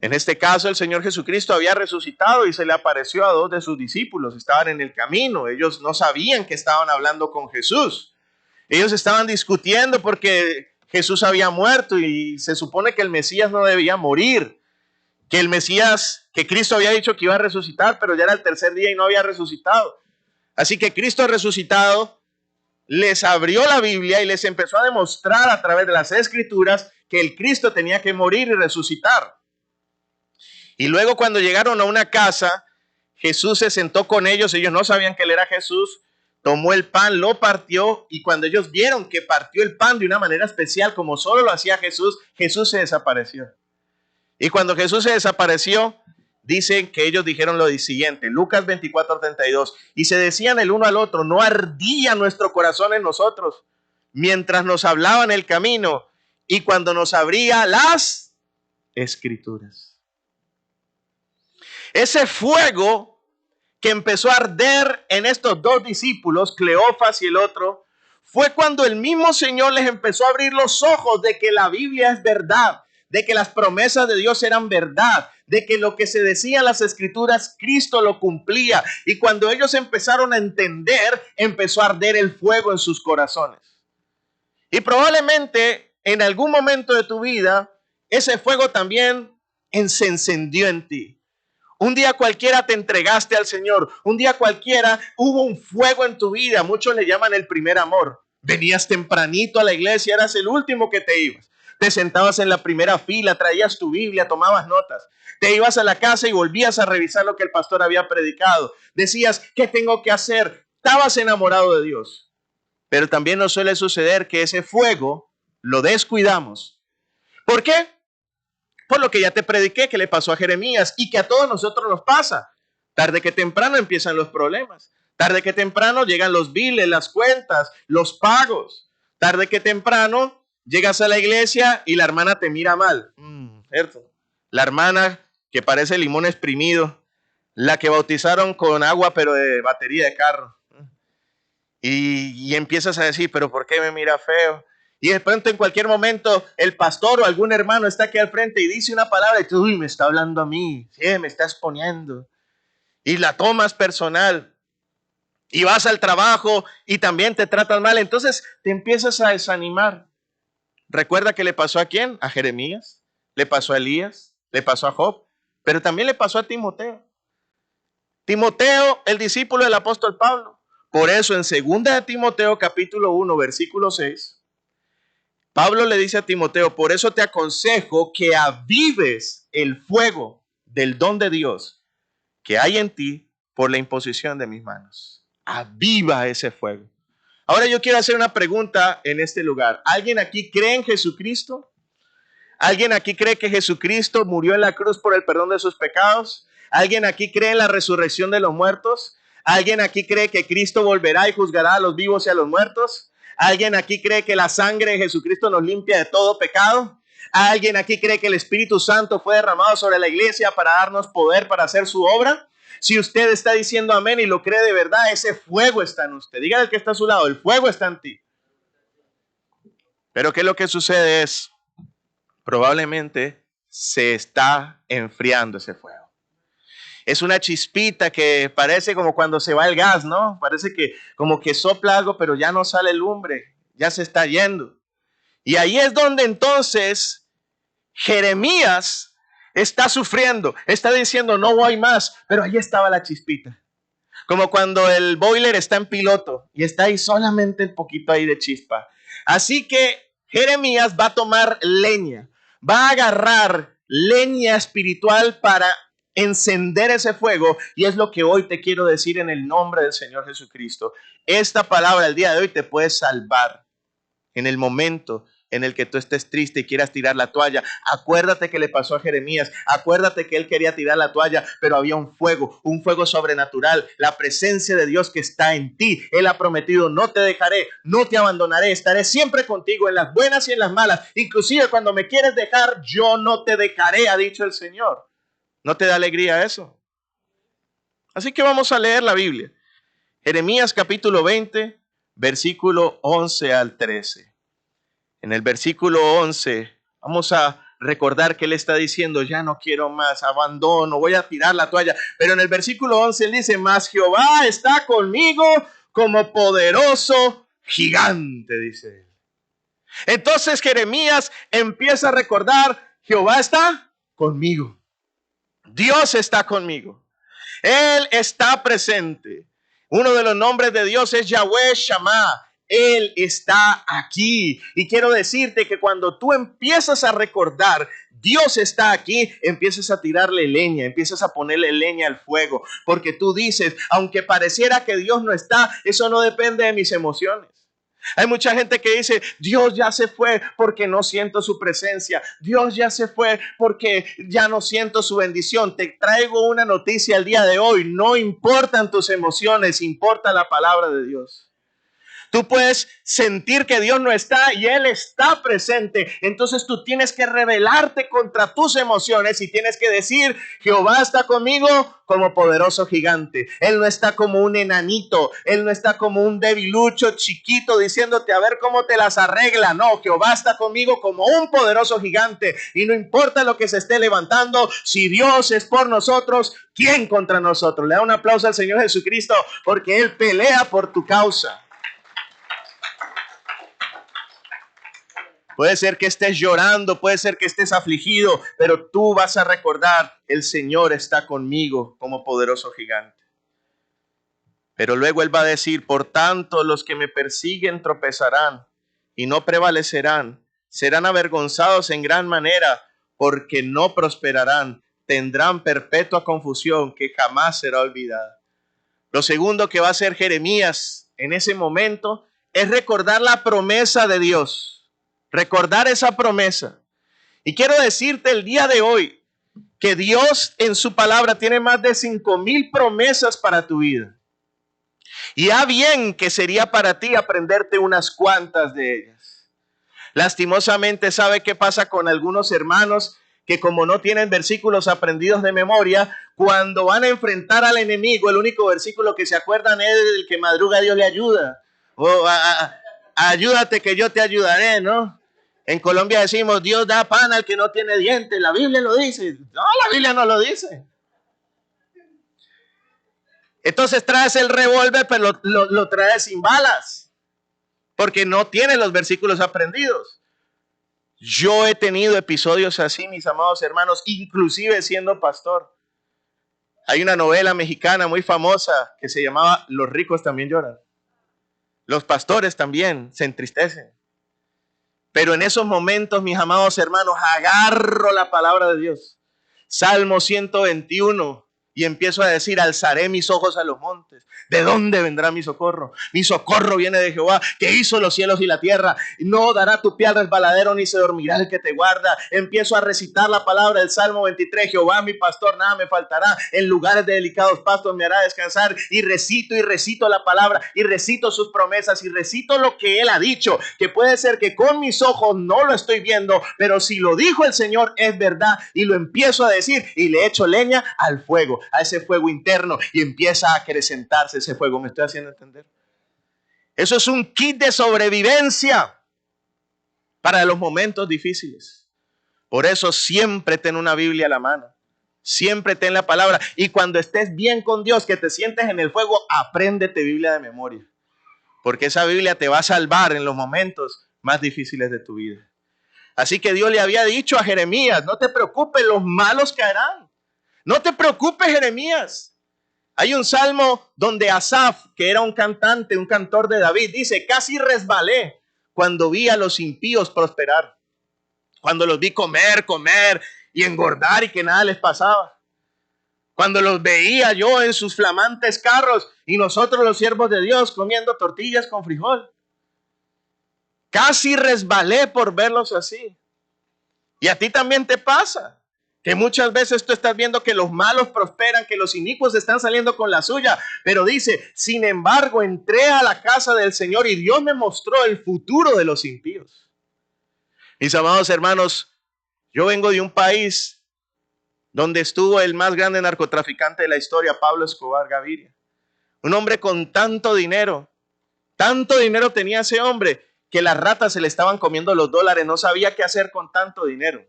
En este caso, el Señor Jesucristo había resucitado y se le apareció a dos de sus discípulos. Estaban en el camino. Ellos no sabían que estaban hablando con Jesús. Ellos estaban discutiendo porque Jesús había muerto y se supone que el Mesías no debía morir. Que el Mesías, que Cristo había dicho que iba a resucitar, pero ya era el tercer día y no había resucitado. Así que Cristo resucitado les abrió la Biblia y les empezó a demostrar a través de las Escrituras que el Cristo tenía que morir y resucitar. Y luego cuando llegaron a una casa, Jesús se sentó con ellos. Ellos no sabían que él era Jesús. Tomó el pan, lo partió, y cuando ellos vieron que partió el pan de una manera especial, como solo lo hacía Jesús, Jesús se desapareció. Y cuando Jesús se desapareció, dicen que ellos dijeron lo siguiente, Lucas 24, 32, y se decían el uno al otro, ¿no ardía nuestro corazón en nosotros mientras nos hablaba en el camino y cuando nos abría las Escrituras? Ese fuego que empezó a arder en estos dos discípulos, Cleofas y el otro, fue cuando el mismo Señor les empezó a abrir los ojos de que la Biblia es verdad, de que las promesas de Dios eran verdad, de que lo que se decía en las escrituras, Cristo lo cumplía. Y cuando ellos empezaron a entender, empezó a arder el fuego en sus corazones. Y probablemente en algún momento de tu vida, ese fuego también se encendió en ti. Un día cualquiera te entregaste al Señor. Un día cualquiera hubo un fuego en tu vida. Muchos le llaman el primer amor. Venías tempranito a la iglesia, eras el último que te ibas. Te sentabas en la primera fila, traías tu Biblia, tomabas notas. Te ibas a la casa y volvías a revisar lo que el pastor había predicado. Decías, ¿qué tengo que hacer? Estabas enamorado de Dios. Pero también nos suele suceder que ese fuego lo descuidamos. ¿Por qué? Por lo que ya te prediqué que le pasó a Jeremías y que a todos nosotros nos pasa. Tarde que temprano empiezan los problemas. Tarde que temprano llegan los biles, las cuentas, los pagos. Tarde que temprano llegas a la iglesia y la hermana te mira mal. ¿Cierto? La hermana que parece limón exprimido. La que bautizaron con agua pero de batería de carro. Y empiezas a decir, pero ¿por qué me mira feo? Y de pronto en cualquier momento el pastor o algún hermano está aquí al frente y dice una palabra y tú, uy, me está hablando a mí, sí, me está exponiendo. Y la tomas personal. Y vas al trabajo y también te tratan mal. Entonces te empiezas a desanimar. ¿Recuerda que le pasó a quién? A Jeremías, le pasó a Elías, le pasó a Job, pero también le pasó a Timoteo. Timoteo, el discípulo del apóstol Pablo. Por eso en 2 de Timoteo capítulo 1 versículo 6, Pablo le dice a Timoteo, por eso te aconsejo que avives el fuego del don de Dios que hay en ti por la imposición de mis manos. Aviva ese fuego. Ahora yo quiero hacer una pregunta en este lugar. ¿Alguien aquí cree en Jesucristo? ¿Alguien aquí cree que Jesucristo murió en la cruz por el perdón de sus pecados? ¿Alguien aquí cree en la resurrección de los muertos? ¿Alguien aquí cree que Cristo volverá y juzgará a los vivos y a los muertos? ¿Alguien aquí cree que la sangre de Jesucristo nos limpia de todo pecado? ¿Alguien aquí cree que el Espíritu Santo fue derramado sobre la iglesia para darnos poder para hacer su obra? Si usted está diciendo amén y lo cree de verdad, ese fuego está en usted. Dígale al que está a su lado, el fuego está en ti. Pero ¿qué es lo que sucede? Es probablemente se está enfriando ese fuego. Es una chispita que parece como cuando se va el gas, ¿no? Parece que como que sopla algo, pero ya no sale lumbre, ya se está yendo. Y ahí es donde entonces Jeremías está sufriendo, está diciendo no voy más, pero ahí estaba la chispita. Como cuando el boiler está en piloto y está ahí solamente un poquito ahí de chispa. Así que Jeremías va a tomar leña, va a agarrar leña espiritual para encender ese fuego, y es lo que hoy te quiero decir en el nombre del Señor Jesucristo. Esta palabra el día de hoy te puede salvar en el momento en el que tú estés triste y quieras tirar la toalla. Acuérdate que le pasó a Jeremías, acuérdate que él quería tirar la toalla, pero había un fuego sobrenatural, la presencia de Dios que está en ti. Él ha prometido, no te dejaré, no te abandonaré, estaré siempre contigo en las buenas y en las malas, inclusive cuando me quieres dejar, yo no te dejaré, ha dicho el Señor. ¿No te da alegría eso? Así que vamos a leer la Biblia. Jeremías capítulo 20, versículo 11 al 13. En el versículo 11 vamos a recordar que él está diciendo, ya no quiero más, abandono, voy a tirar la toalla. Pero en el versículo 11 él dice, mas Jehová está conmigo como poderoso gigante, dice él. Entonces Jeremías empieza a recordar, Jehová está conmigo. Dios está conmigo. Él está presente. Uno de los nombres de Dios es Yahweh Shammah. Él está aquí. Y quiero decirte que cuando tú empiezas a recordar, Dios está aquí, empiezas a tirarle leña, empiezas a ponerle leña al fuego. Porque tú dices, aunque pareciera que Dios no está, eso no depende de mis emociones. Hay mucha gente que dice, Dios ya se fue porque no siento su presencia. Dios ya se fue porque ya no siento su bendición. Te traigo una noticia el día de hoy. No importan tus emociones, importa la palabra de Dios. Tú puedes sentir que Dios no está y Él está presente. Entonces tú tienes que rebelarte contra tus emociones y tienes que decir: Jehová está conmigo como poderoso gigante. Él no está como un enanito. Él no está como un debilucho chiquito diciéndote a ver cómo te las arregla. No, Jehová está conmigo como un poderoso gigante. Y no importa lo que se esté levantando, si Dios es por nosotros, ¿quién contra nosotros? Le da un aplauso al Señor Jesucristo porque Él pelea por tu causa. Puede ser que estés llorando, puede ser que estés afligido, pero tú vas a recordar: el Señor está conmigo como poderoso gigante. Pero luego Él va a decir: por tanto, los que me persiguen tropezarán y no prevalecerán, serán avergonzados en gran manera, porque no prosperarán, tendrán perpetua confusión que jamás será olvidada. Lo segundo que va a hacer Jeremías en ese momento es recordar la promesa de Dios. Recordar esa promesa. Y quiero decirte el día de hoy que Dios en su palabra tiene más de 5,000 promesas para tu vida. Y bien que sería para ti aprenderte unas cuantas de ellas. Lastimosamente, ¿sabe qué pasa con algunos hermanos? Que como no tienen versículos aprendidos de memoria, cuando van a enfrentar al enemigo, el único versículo que se acuerdan es el que madruga Dios le ayuda. O ayúdate que yo te ayudaré, ¿no? En Colombia decimos: Dios da pan al que no tiene dientes. La Biblia lo dice. No, la Biblia no lo dice. Entonces traes el revólver, pero lo traes sin balas, porque no tienes los versículos aprendidos. Yo he tenido episodios así, mis amados hermanos, inclusive siendo pastor. Hay una novela mexicana muy famosa que se llamaba Los ricos también lloran. Los pastores también se entristecen. Pero en esos momentos, mis amados hermanos, agarro la palabra de Dios. Salmo 121. Y empiezo a decir: alzaré mis ojos a los montes. ¿De dónde vendrá mi socorro? Mi socorro viene de Jehová, que hizo los cielos y la tierra. No dará tu pie al resbaladero, ni se dormirá el que te guarda. Empiezo a recitar la palabra del Salmo 23. Jehová mi pastor, nada me faltará. En lugares de delicados pastos me hará descansar. Y recito la palabra, y recito sus promesas, y recito lo que Él ha dicho. Que puede ser que con mis ojos no lo estoy viendo, pero si lo dijo el Señor es verdad. Y lo empiezo a decir, y le echo leña al fuego, a ese fuego interno, y empieza a acrecentarse ese fuego. ¿Me estoy haciendo entender? Eso es un kit de sobrevivencia para los momentos difíciles. Por eso siempre ten una Biblia a la mano. Siempre ten la palabra. Y cuando estés bien con Dios, que te sientes en el fuego, apréndete Biblia de memoria. Porque esa Biblia te va a salvar en los momentos más difíciles de tu vida. Así que Dios le había dicho a Jeremías: no te preocupes, los malos caerán. No te preocupes, Jeremías. Hay un salmo donde Asaf, que era un cantante, un cantor de David, dice: casi resbalé cuando vi a los impíos prosperar. Cuando los vi comer y engordar y que nada les pasaba. Cuando los veía yo en sus flamantes carros y nosotros los siervos de Dios comiendo tortillas con frijol. Casi resbalé por verlos así. Y a ti también te pasa. Que muchas veces tú estás viendo que los malos prosperan, que los inicuos están saliendo con la suya. Pero dice: sin embargo, entré a la casa del Señor y Dios me mostró el futuro de los impíos. Mis amados hermanos, yo vengo de un país donde estuvo el más grande narcotraficante de la historia, Pablo Escobar Gaviria. Un hombre con tanto dinero tenía ese hombre, que las ratas se le estaban comiendo los dólares, no sabía qué hacer con tanto dinero.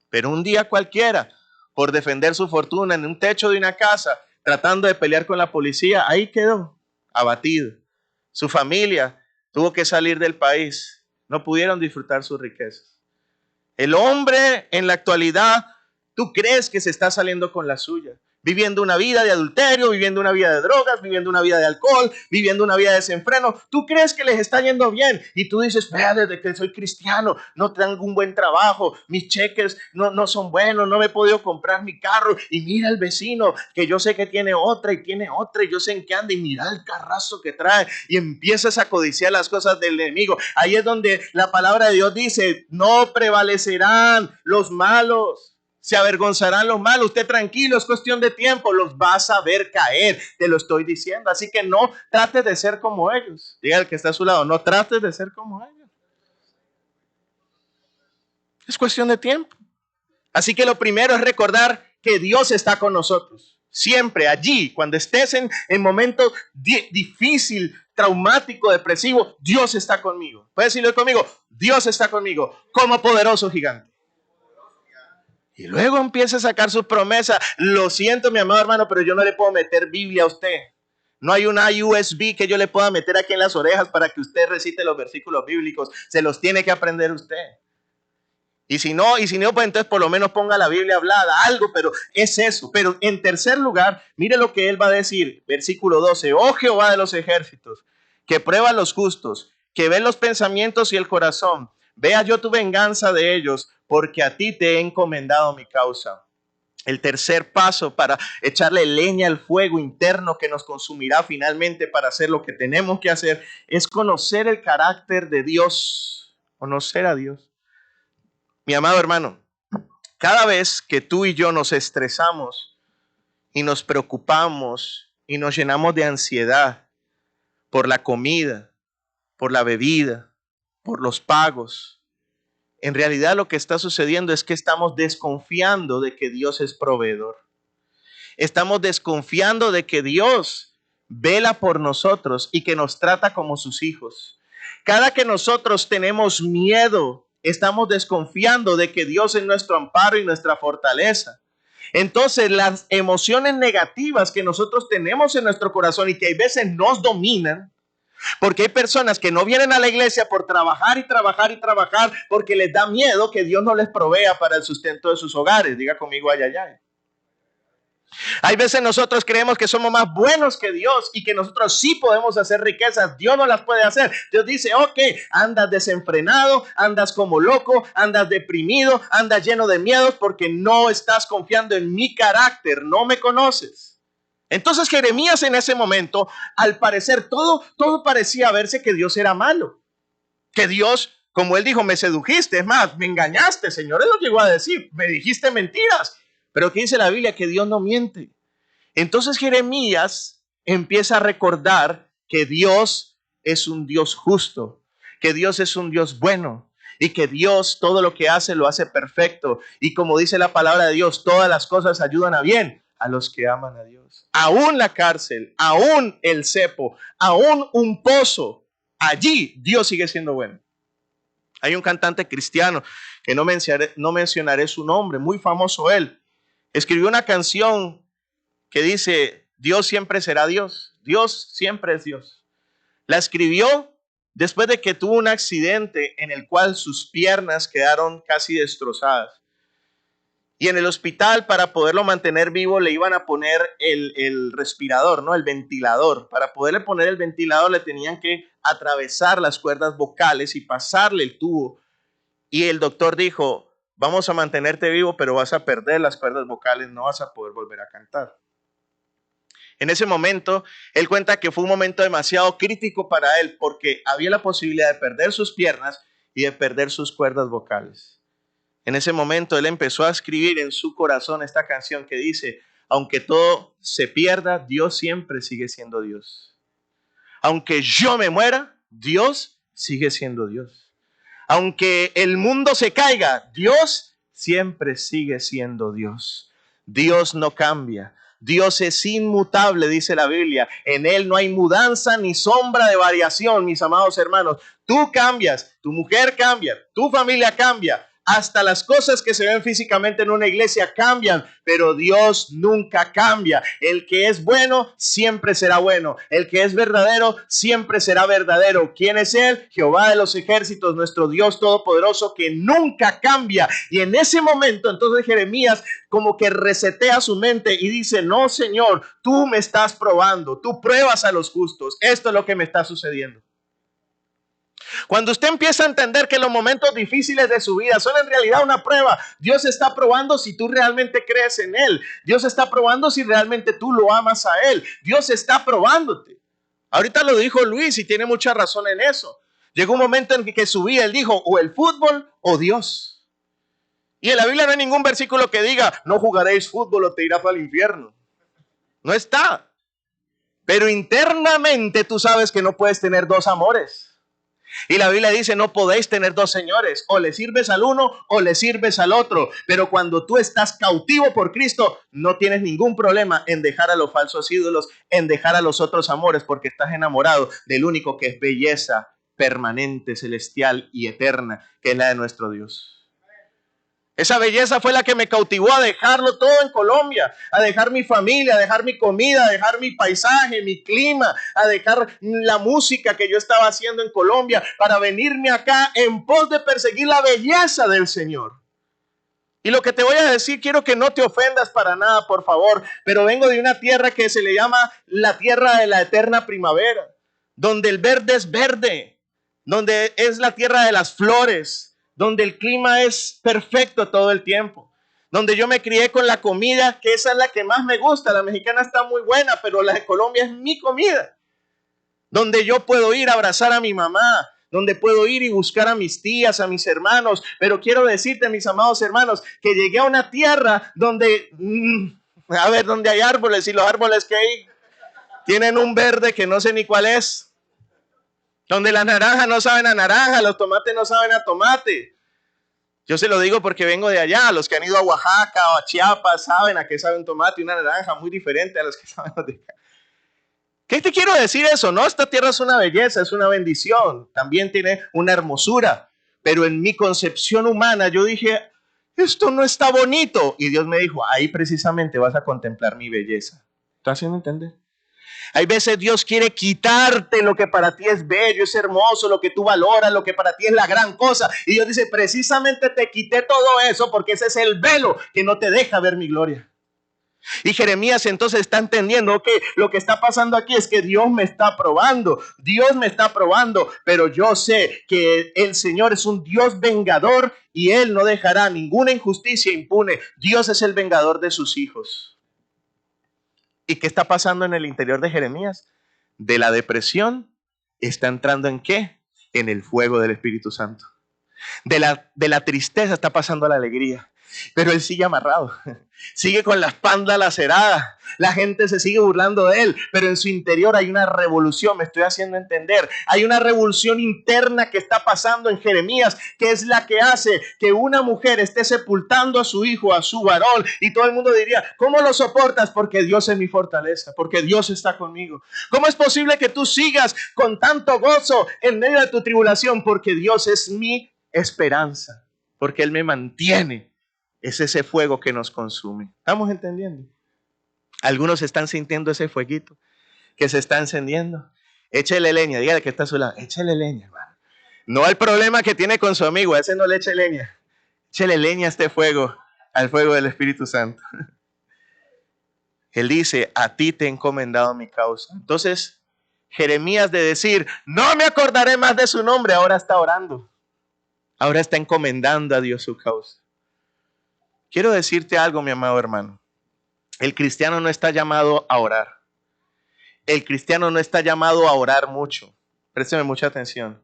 Pero un día cualquiera, por defender su fortuna en un techo de una casa, tratando de pelear con la policía, ahí quedó, abatido. Su familia tuvo que salir del país. No pudieron disfrutar sus riquezas. El hombre en la actualidad, ¿tú crees que se está saliendo con la suya? Viviendo una vida de adulterio, viviendo una vida de drogas, viviendo una vida de alcohol, viviendo una vida de desenfreno. ¿Tú crees que les está yendo bien? Y tú dices: vea, desde que soy cristiano no tengo un buen trabajo, mis cheques no son buenos, no me he podido comprar mi carro. Y mira el vecino, que yo sé que tiene otra, y yo sé en qué anda, y mira el carrazo que trae. Y empiezas a codiciar las cosas del enemigo. Ahí es donde la palabra de Dios dice: no prevalecerán los malos. Se avergonzarán los malos. Usted tranquilo, es cuestión de tiempo. Los vas a ver caer. Te lo estoy diciendo. Así que no trates de ser como ellos. Diga el que está a su lado, no trates de ser como ellos. Es cuestión de tiempo. Así que lo primero es recordar que Dios está con nosotros. Siempre allí, cuando estés en momentos difícil, traumático, depresivo, Dios está conmigo. Puedes decirlo conmigo, Dios está conmigo como poderoso gigante. Y luego empieza a sacar sus promesas. Lo siento, mi amado hermano, pero yo no le puedo meter Biblia a usted. No hay una USB que yo le pueda meter aquí en las orejas para que usted recite los versículos bíblicos. Se los tiene que aprender usted. Y si no, pues entonces por lo menos ponga la Biblia hablada, algo, pero es eso. Pero en tercer lugar, mire lo que él va a decir, versículo 12. Oh Jehová de los ejércitos, que prueba los justos, que ve los pensamientos y el corazón. Vea yo tu venganza de ellos, porque a ti te he encomendado mi causa. El tercer paso para echarle leña al fuego interno que nos consumirá finalmente para hacer lo que tenemos que hacer es conocer el carácter de Dios, conocer a Dios. Mi amado hermano, cada vez que tú y yo nos estresamos y nos preocupamos y nos llenamos de ansiedad por la comida, por la bebida, por los pagos, en realidad lo que está sucediendo es que estamos desconfiando de que Dios es proveedor. Estamos desconfiando de que Dios vela por nosotros y que nos trata como sus hijos. Cada que nosotros tenemos miedo, estamos desconfiando de que Dios es nuestro amparo y nuestra fortaleza. Entonces las emociones negativas que nosotros tenemos en nuestro corazón y que a veces nos dominan, porque hay personas que no vienen a la iglesia por trabajar y trabajar y trabajar porque les da miedo que Dios no les provea para el sustento de sus hogares. Diga conmigo, ay, ay, ay. Hay veces nosotros creemos que somos más buenos que Dios y que nosotros sí podemos hacer riquezas. Dios no las puede hacer. Dios dice, ok, andas desenfrenado, andas como loco, andas deprimido, andas lleno de miedos porque no estás confiando en mi carácter, no me conoces. Entonces Jeremías en ese momento, al parecer todo parecía verse que Dios era malo. Que Dios, como él dijo, me sedujiste, es más, me engañaste, Señor. Él lo llegó a decir, me dijiste mentiras. Pero ¿qué dice la Biblia? Que Dios no miente. Entonces Jeremías empieza a recordar que Dios es un Dios justo, que Dios es un Dios bueno y que Dios todo lo que hace lo hace perfecto. Y como dice la palabra de Dios, todas las cosas ayudan a bien a los que aman a Dios. Aún la cárcel, aún el cepo, aún un pozo, allí Dios sigue siendo bueno. Hay un cantante cristiano que no mencionaré su nombre, muy famoso él. Escribió una canción que dice, Dios siempre será Dios. Dios siempre es Dios. La escribió después de que tuvo un accidente en el cual sus piernas quedaron casi destrozadas. Y en el hospital, para poderlo mantener vivo, le iban a poner el respirador, ¿no? El ventilador. Para poderle poner el ventilador le tenían que atravesar las cuerdas vocales y pasarle el tubo. Y el doctor dijo, vamos a mantenerte vivo, pero vas a perder las cuerdas vocales, no vas a poder volver a cantar. En ese momento, él cuenta que fue un momento demasiado crítico para él porque había la posibilidad de perder sus piernas y de perder sus cuerdas vocales. En ese momento, él empezó a escribir en su corazón esta canción que dice, aunque todo se pierda, Dios siempre sigue siendo Dios. Aunque yo me muera, Dios sigue siendo Dios. Aunque el mundo se caiga, Dios siempre sigue siendo Dios. Dios no cambia. Dios es inmutable, dice la Biblia. En Él no hay mudanza ni sombra de variación, mis amados hermanos. Tú cambias, tu mujer cambia, tu familia cambia. Hasta las cosas que se ven físicamente en una iglesia cambian, pero Dios nunca cambia. El que es bueno siempre será bueno. El que es verdadero siempre será verdadero. ¿Quién es Él? Jehová de los ejércitos, nuestro Dios todopoderoso que nunca cambia. Y en ese momento, entonces Jeremías como que resetea su mente y dice, no, Señor, tú me estás probando, tú pruebas a los justos. Esto es lo que me está sucediendo. Cuando usted empieza a entender que los momentos difíciles de su vida son en realidad una prueba, Dios está probando si tú realmente crees en Él. Dios está probando si realmente tú lo amas a Él. Dios está probándote. Ahorita lo dijo Luis y tiene mucha razón en eso. Llegó un momento en que su vida, él dijo, o el fútbol o Dios. Y en la Biblia no hay ningún versículo que diga, no jugaréis fútbol o te irás al infierno. No está. Pero internamente tú sabes que no puedes tener dos amores. Y la Biblia dice, no podéis tener dos señores, o le sirves al uno o le sirves al otro. Pero cuando tú estás cautivo por Cristo, no tienes ningún problema en dejar a los falsos ídolos, en dejar a los otros amores, porque estás enamorado del único que es belleza permanente, celestial y eterna, que es la de nuestro Dios. Esa belleza fue la que me cautivó a dejarlo todo en Colombia, a dejar mi familia, a dejar mi comida, a dejar mi paisaje, mi clima, a dejar la música que yo estaba haciendo en Colombia para venirme acá en pos de perseguir la belleza del Señor. Y lo que te voy a decir, quiero que no te ofendas para nada, por favor, pero vengo de una tierra que se le llama la tierra de la eterna primavera, donde el verde es verde, donde es la tierra de las flores, donde el clima es perfecto todo el tiempo, donde yo me crié con la comida, que esa es la que más me gusta. La mexicana está muy buena, pero la de Colombia es mi comida, donde yo puedo ir a abrazar a mi mamá, donde puedo ir y buscar a mis tías, a mis hermanos. Pero quiero decirte, mis amados hermanos, que llegué a una tierra donde, donde hay árboles, y los árboles que hay tienen un verde que no sé ni cuál es. Donde las naranjas no saben a naranja, los tomates no saben a tomate. Yo se lo digo porque vengo de allá. Los que han ido a Oaxaca o a Chiapas saben a qué sabe un tomate y una naranja, muy diferente a los que saben de acá. ¿Qué te quiero decir eso? No, esta tierra es una belleza, es una bendición. También tiene una hermosura. Pero en mi concepción humana yo dije, esto no está bonito. Y Dios me dijo, ahí precisamente vas a contemplar mi belleza. ¿Estás haciendo entender? Hay veces Dios quiere quitarte lo que para ti es bello, es hermoso, lo que tú valoras, lo que para ti es la gran cosa. Y Dios dice, precisamente te quité todo eso porque ese es el velo que no te deja ver mi gloria. Y Jeremías entonces está entendiendo que lo que está pasando aquí es que Dios me está probando. Dios me está probando, pero yo sé que el Señor es un Dios vengador y Él no dejará ninguna injusticia impune. Dios es el vengador de sus hijos. ¿Y qué está pasando en el interior de Jeremías? De la depresión está entrando ¿en qué? En el fuego del Espíritu Santo. De la tristeza está pasando a la alegría. Pero él sigue amarrado, sigue con la espalda lacerada. La gente se sigue burlando de él, pero en su interior hay una revolución. Me estoy haciendo entender. Hay una revolución interna que está pasando en Jeremías, que es la que hace que una mujer esté sepultando a su hijo, a su varón, y todo el mundo diría, ¿cómo lo soportas? Porque Dios es mi fortaleza, porque Dios está conmigo. ¿Cómo es posible que tú sigas con tanto gozo en medio de tu tribulación? Porque Dios es mi esperanza, porque Él me mantiene. Es ese fuego que nos consume. ¿Estamos entendiendo? Algunos están sintiendo ese fueguito que se está encendiendo. Échele leña, dígale que está a su lado. Échele leña, hermano. No al problema que tiene con su amigo, a ese no le eche leña. Échele leña a este fuego, al fuego del Espíritu Santo. Él dice, a ti te he encomendado mi causa. Entonces, Jeremías de decir, no me acordaré más de su nombre, ahora está orando. Ahora está encomendando a Dios su causa. Quiero decirte algo, mi amado hermano. El cristiano no está llamado a orar. El cristiano no está llamado a orar mucho. Présteme mucha atención.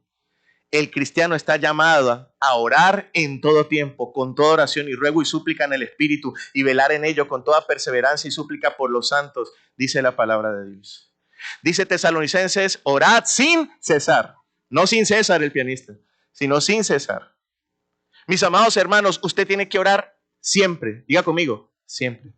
El cristiano está llamado a orar en todo tiempo, con toda oración y ruego y súplica en el Espíritu, y velar en ello con toda perseverancia y súplica por los santos, dice la palabra de Dios. Dice Tesalonicenses, orad sin cesar. No sin César el pianista, sino sin cesar. Mis amados hermanos, usted tiene que orar siempre. Diga conmigo, siempre.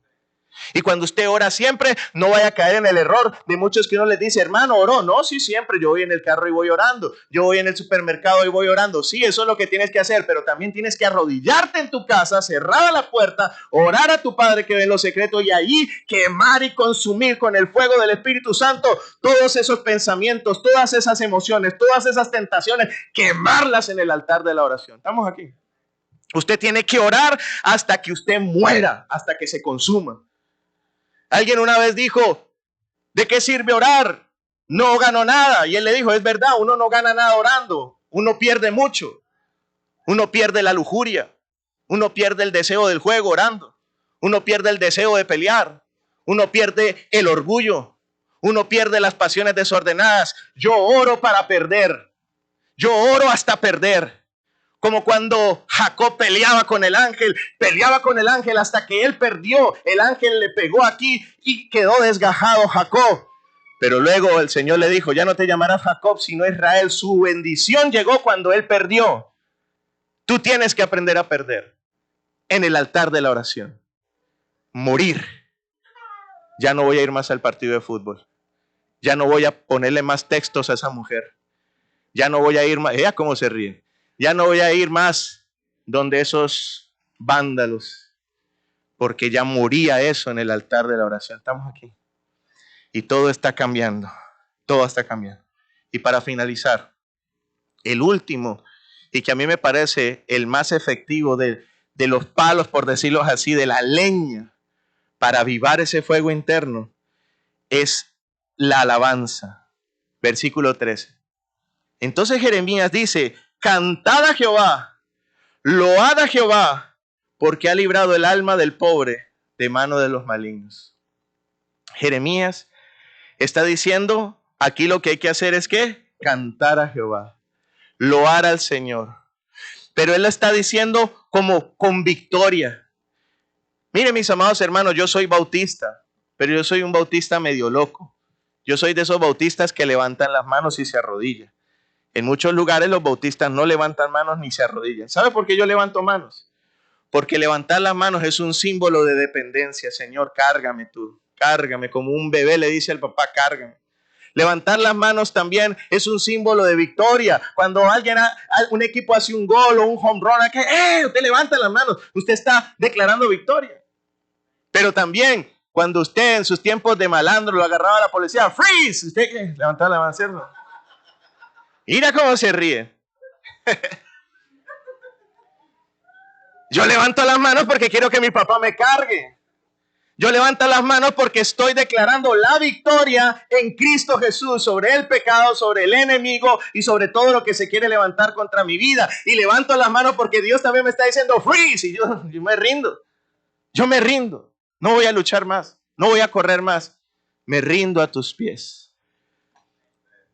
Y cuando usted ora siempre, no vaya a caer en el error de muchos que uno les dice, hermano, oró. No, sí, siempre. Yo voy en el carro y voy orando. Yo voy en el supermercado y voy orando. Sí, eso es lo que tienes que hacer, pero también tienes que arrodillarte en tu casa, cerrar la puerta, orar a tu Padre que ve en lo secreto y allí quemar y consumir con el fuego del Espíritu Santo todos esos pensamientos, todas esas emociones, todas esas tentaciones, quemarlas en el altar de la oración. ¿Estamos aquí? Usted tiene que orar hasta que usted muera, hasta que se consuma. Alguien una vez dijo, ¿de qué sirve orar? No gano nada. Y él le dijo, es verdad, uno no gana nada orando. Uno pierde mucho. Uno pierde la lujuria. Uno pierde el deseo del juego orando. Uno pierde el deseo de pelear. Uno pierde el orgullo. Uno pierde las pasiones desordenadas. Yo oro para perder. Yo oro hasta perder. Como cuando Jacob peleaba con el ángel hasta que él perdió. El ángel le pegó aquí y quedó desgajado Jacob. Pero luego el Señor le dijo, ya no te llamarás Jacob, sino Israel. Su bendición llegó cuando él perdió. Tú tienes que aprender a perder en el altar de la oración. Morir. Ya no voy a ir más al partido de fútbol. Ya no voy a ponerle más textos a esa mujer. Ya no voy a ir más. Ella cómo se ríe. Ya no voy a ir más donde esos vándalos. Porque ya moría eso en el altar de la oración. Estamos aquí. Y todo está cambiando. Todo está cambiando. Y para finalizar, el último, y que a mí me parece el más efectivo de los palos, por decirlo así, de la leña, para avivar ese fuego interno, es la alabanza. Versículo 13. Entonces Jeremías dice, cantad a Jehová, load a Jehová, porque ha librado el alma del pobre de mano de los malignos. Jeremías está diciendo, aquí lo que hay que hacer es que cantar a Jehová, loar al Señor. Pero él lo está diciendo como con victoria. Miren, mis amados hermanos, yo soy bautista, pero yo soy un bautista medio loco. Yo soy de esos bautistas que levantan las manos y se arrodillan. En muchos lugares los bautistas no levantan manos ni se arrodillan. ¿Sabe por qué yo levanto manos? Porque levantar las manos es un símbolo de dependencia. Señor, cárgame tú, cárgame. Como un bebé le dice al papá, cárgame. Levantar las manos también es un símbolo de victoria. Cuando un equipo hace un gol o un home run, usted levanta las manos, usted está declarando victoria. Pero también cuando usted en sus tiempos de malandro lo agarraba a la policía, freeze, usted ¿qué? Levantaba la mano, ¿cierto? Mira cómo se ríe. Yo levanto las manos porque quiero que mi papá me cargue. Yo levanto las manos porque estoy declarando la victoria en Cristo Jesús sobre el pecado, sobre el enemigo y sobre todo lo que se quiere levantar contra mi vida. Y levanto las manos porque Dios también me está diciendo freeze. Y yo me rindo. Yo me rindo. No voy a luchar más. No voy a correr más. Me rindo a tus pies.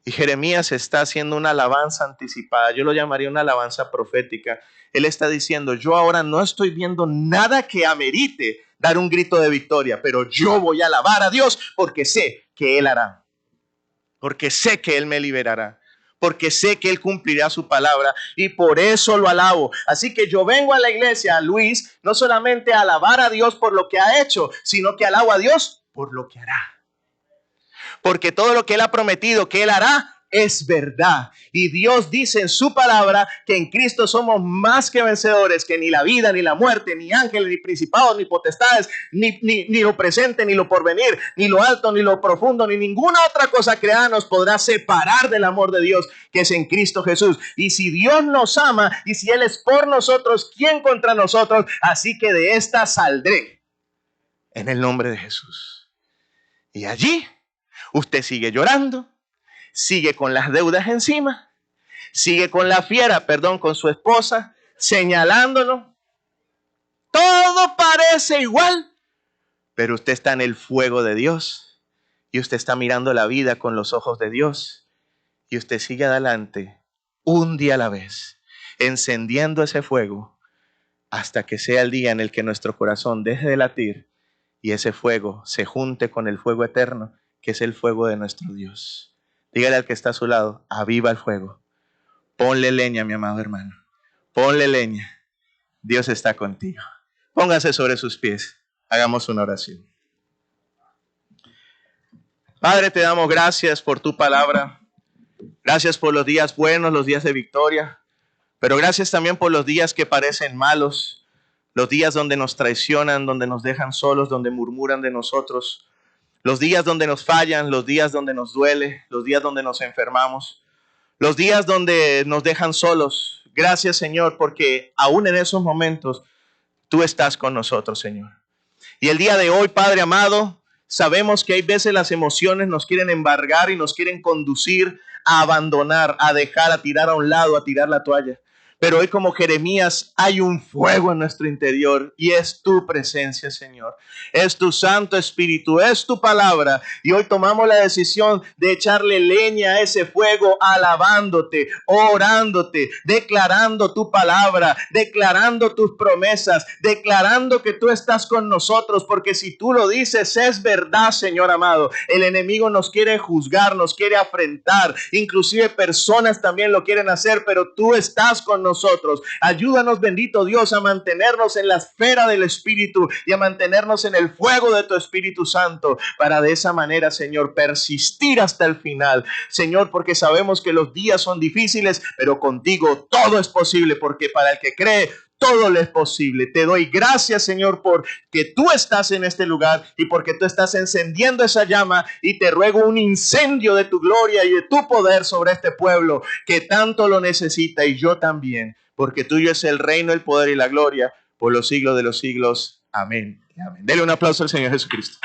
Y Jeremías está haciendo una alabanza anticipada. Yo lo llamaría una alabanza profética. Él está diciendo, yo ahora no estoy viendo nada que amerite dar un grito de victoria, pero yo voy a alabar a Dios porque sé que Él hará. Porque sé que Él me liberará. Porque sé que Él cumplirá su palabra y por eso lo alabo. Así que yo vengo a la iglesia, Luis, no solamente a alabar a Dios por lo que ha hecho, sino que alabo a Dios por lo que hará. Porque todo lo que Él ha prometido que Él hará es verdad. Y Dios dice en su palabra que en Cristo somos más que vencedores, que ni la vida, ni la muerte, ni ángeles, ni principados, ni potestades, ni lo presente, ni lo porvenir, ni lo alto, ni lo profundo, ni ninguna otra cosa creada nos podrá separar del amor de Dios que es en Cristo Jesús. Y si Dios nos ama y si Él es por nosotros, ¿quién contra nosotros? Así que de esta saldré en el nombre de Jesús. Y allí usted sigue llorando, sigue con las deudas encima, sigue con la fiera, con su esposa, señalándolo. Todo parece igual, pero usted está en el fuego de Dios y usted está mirando la vida con los ojos de Dios y usted sigue adelante un día a la vez, encendiendo ese fuego hasta que sea el día en el que nuestro corazón deje de latir y ese fuego se junte con el fuego eterno, que es el fuego de nuestro Dios. Dígale al que está a su lado, aviva el fuego. Ponle leña, mi amado hermano. Ponle leña. Dios está contigo. Póngase sobre sus pies. Hagamos una oración. Padre, te damos gracias por tu palabra. Gracias por los días buenos, los días de victoria. Pero gracias también por los días que parecen malos. Los días donde nos traicionan, donde nos dejan solos, donde murmuran de nosotros. Los días donde nos fallan, los días donde nos duele, los días donde nos enfermamos, los días donde nos dejan solos. Gracias, Señor, porque aún en esos momentos tú estás con nosotros, Señor. Y el día de hoy, Padre amado, sabemos que hay veces las emociones nos quieren embargar y nos quieren conducir a abandonar, a dejar, a tirar a un lado, a tirar la toalla. Pero hoy como Jeremías hay un fuego en nuestro interior y es tu presencia, Señor. Es tu Santo Espíritu, es tu palabra. Y hoy tomamos la decisión de echarle leña a ese fuego, alabándote, orándote, declarando tu palabra, declarando tus promesas, declarando que tú estás con nosotros. Porque si tú lo dices, es verdad, Señor amado. El enemigo nos quiere juzgar, nos quiere afrentar. Inclusive personas también lo quieren hacer, pero tú estás con nosotros. Ayúdanos, bendito Dios, a mantenernos en la esfera del Espíritu y a mantenernos en el fuego de tu Espíritu Santo, para de esa manera, Señor, persistir hasta el final, Señor, porque sabemos que los días son difíciles, pero contigo todo es posible, porque para el que cree, todo le es posible. Te doy gracias, Señor, porque tú estás en este lugar y porque tú estás encendiendo esa llama, y te ruego un incendio de tu gloria y de tu poder sobre este pueblo que tanto lo necesita, y yo también, porque tuyo es el reino, el poder y la gloria por los siglos de los siglos. Amén. Amén. Dele un aplauso al Señor Jesucristo.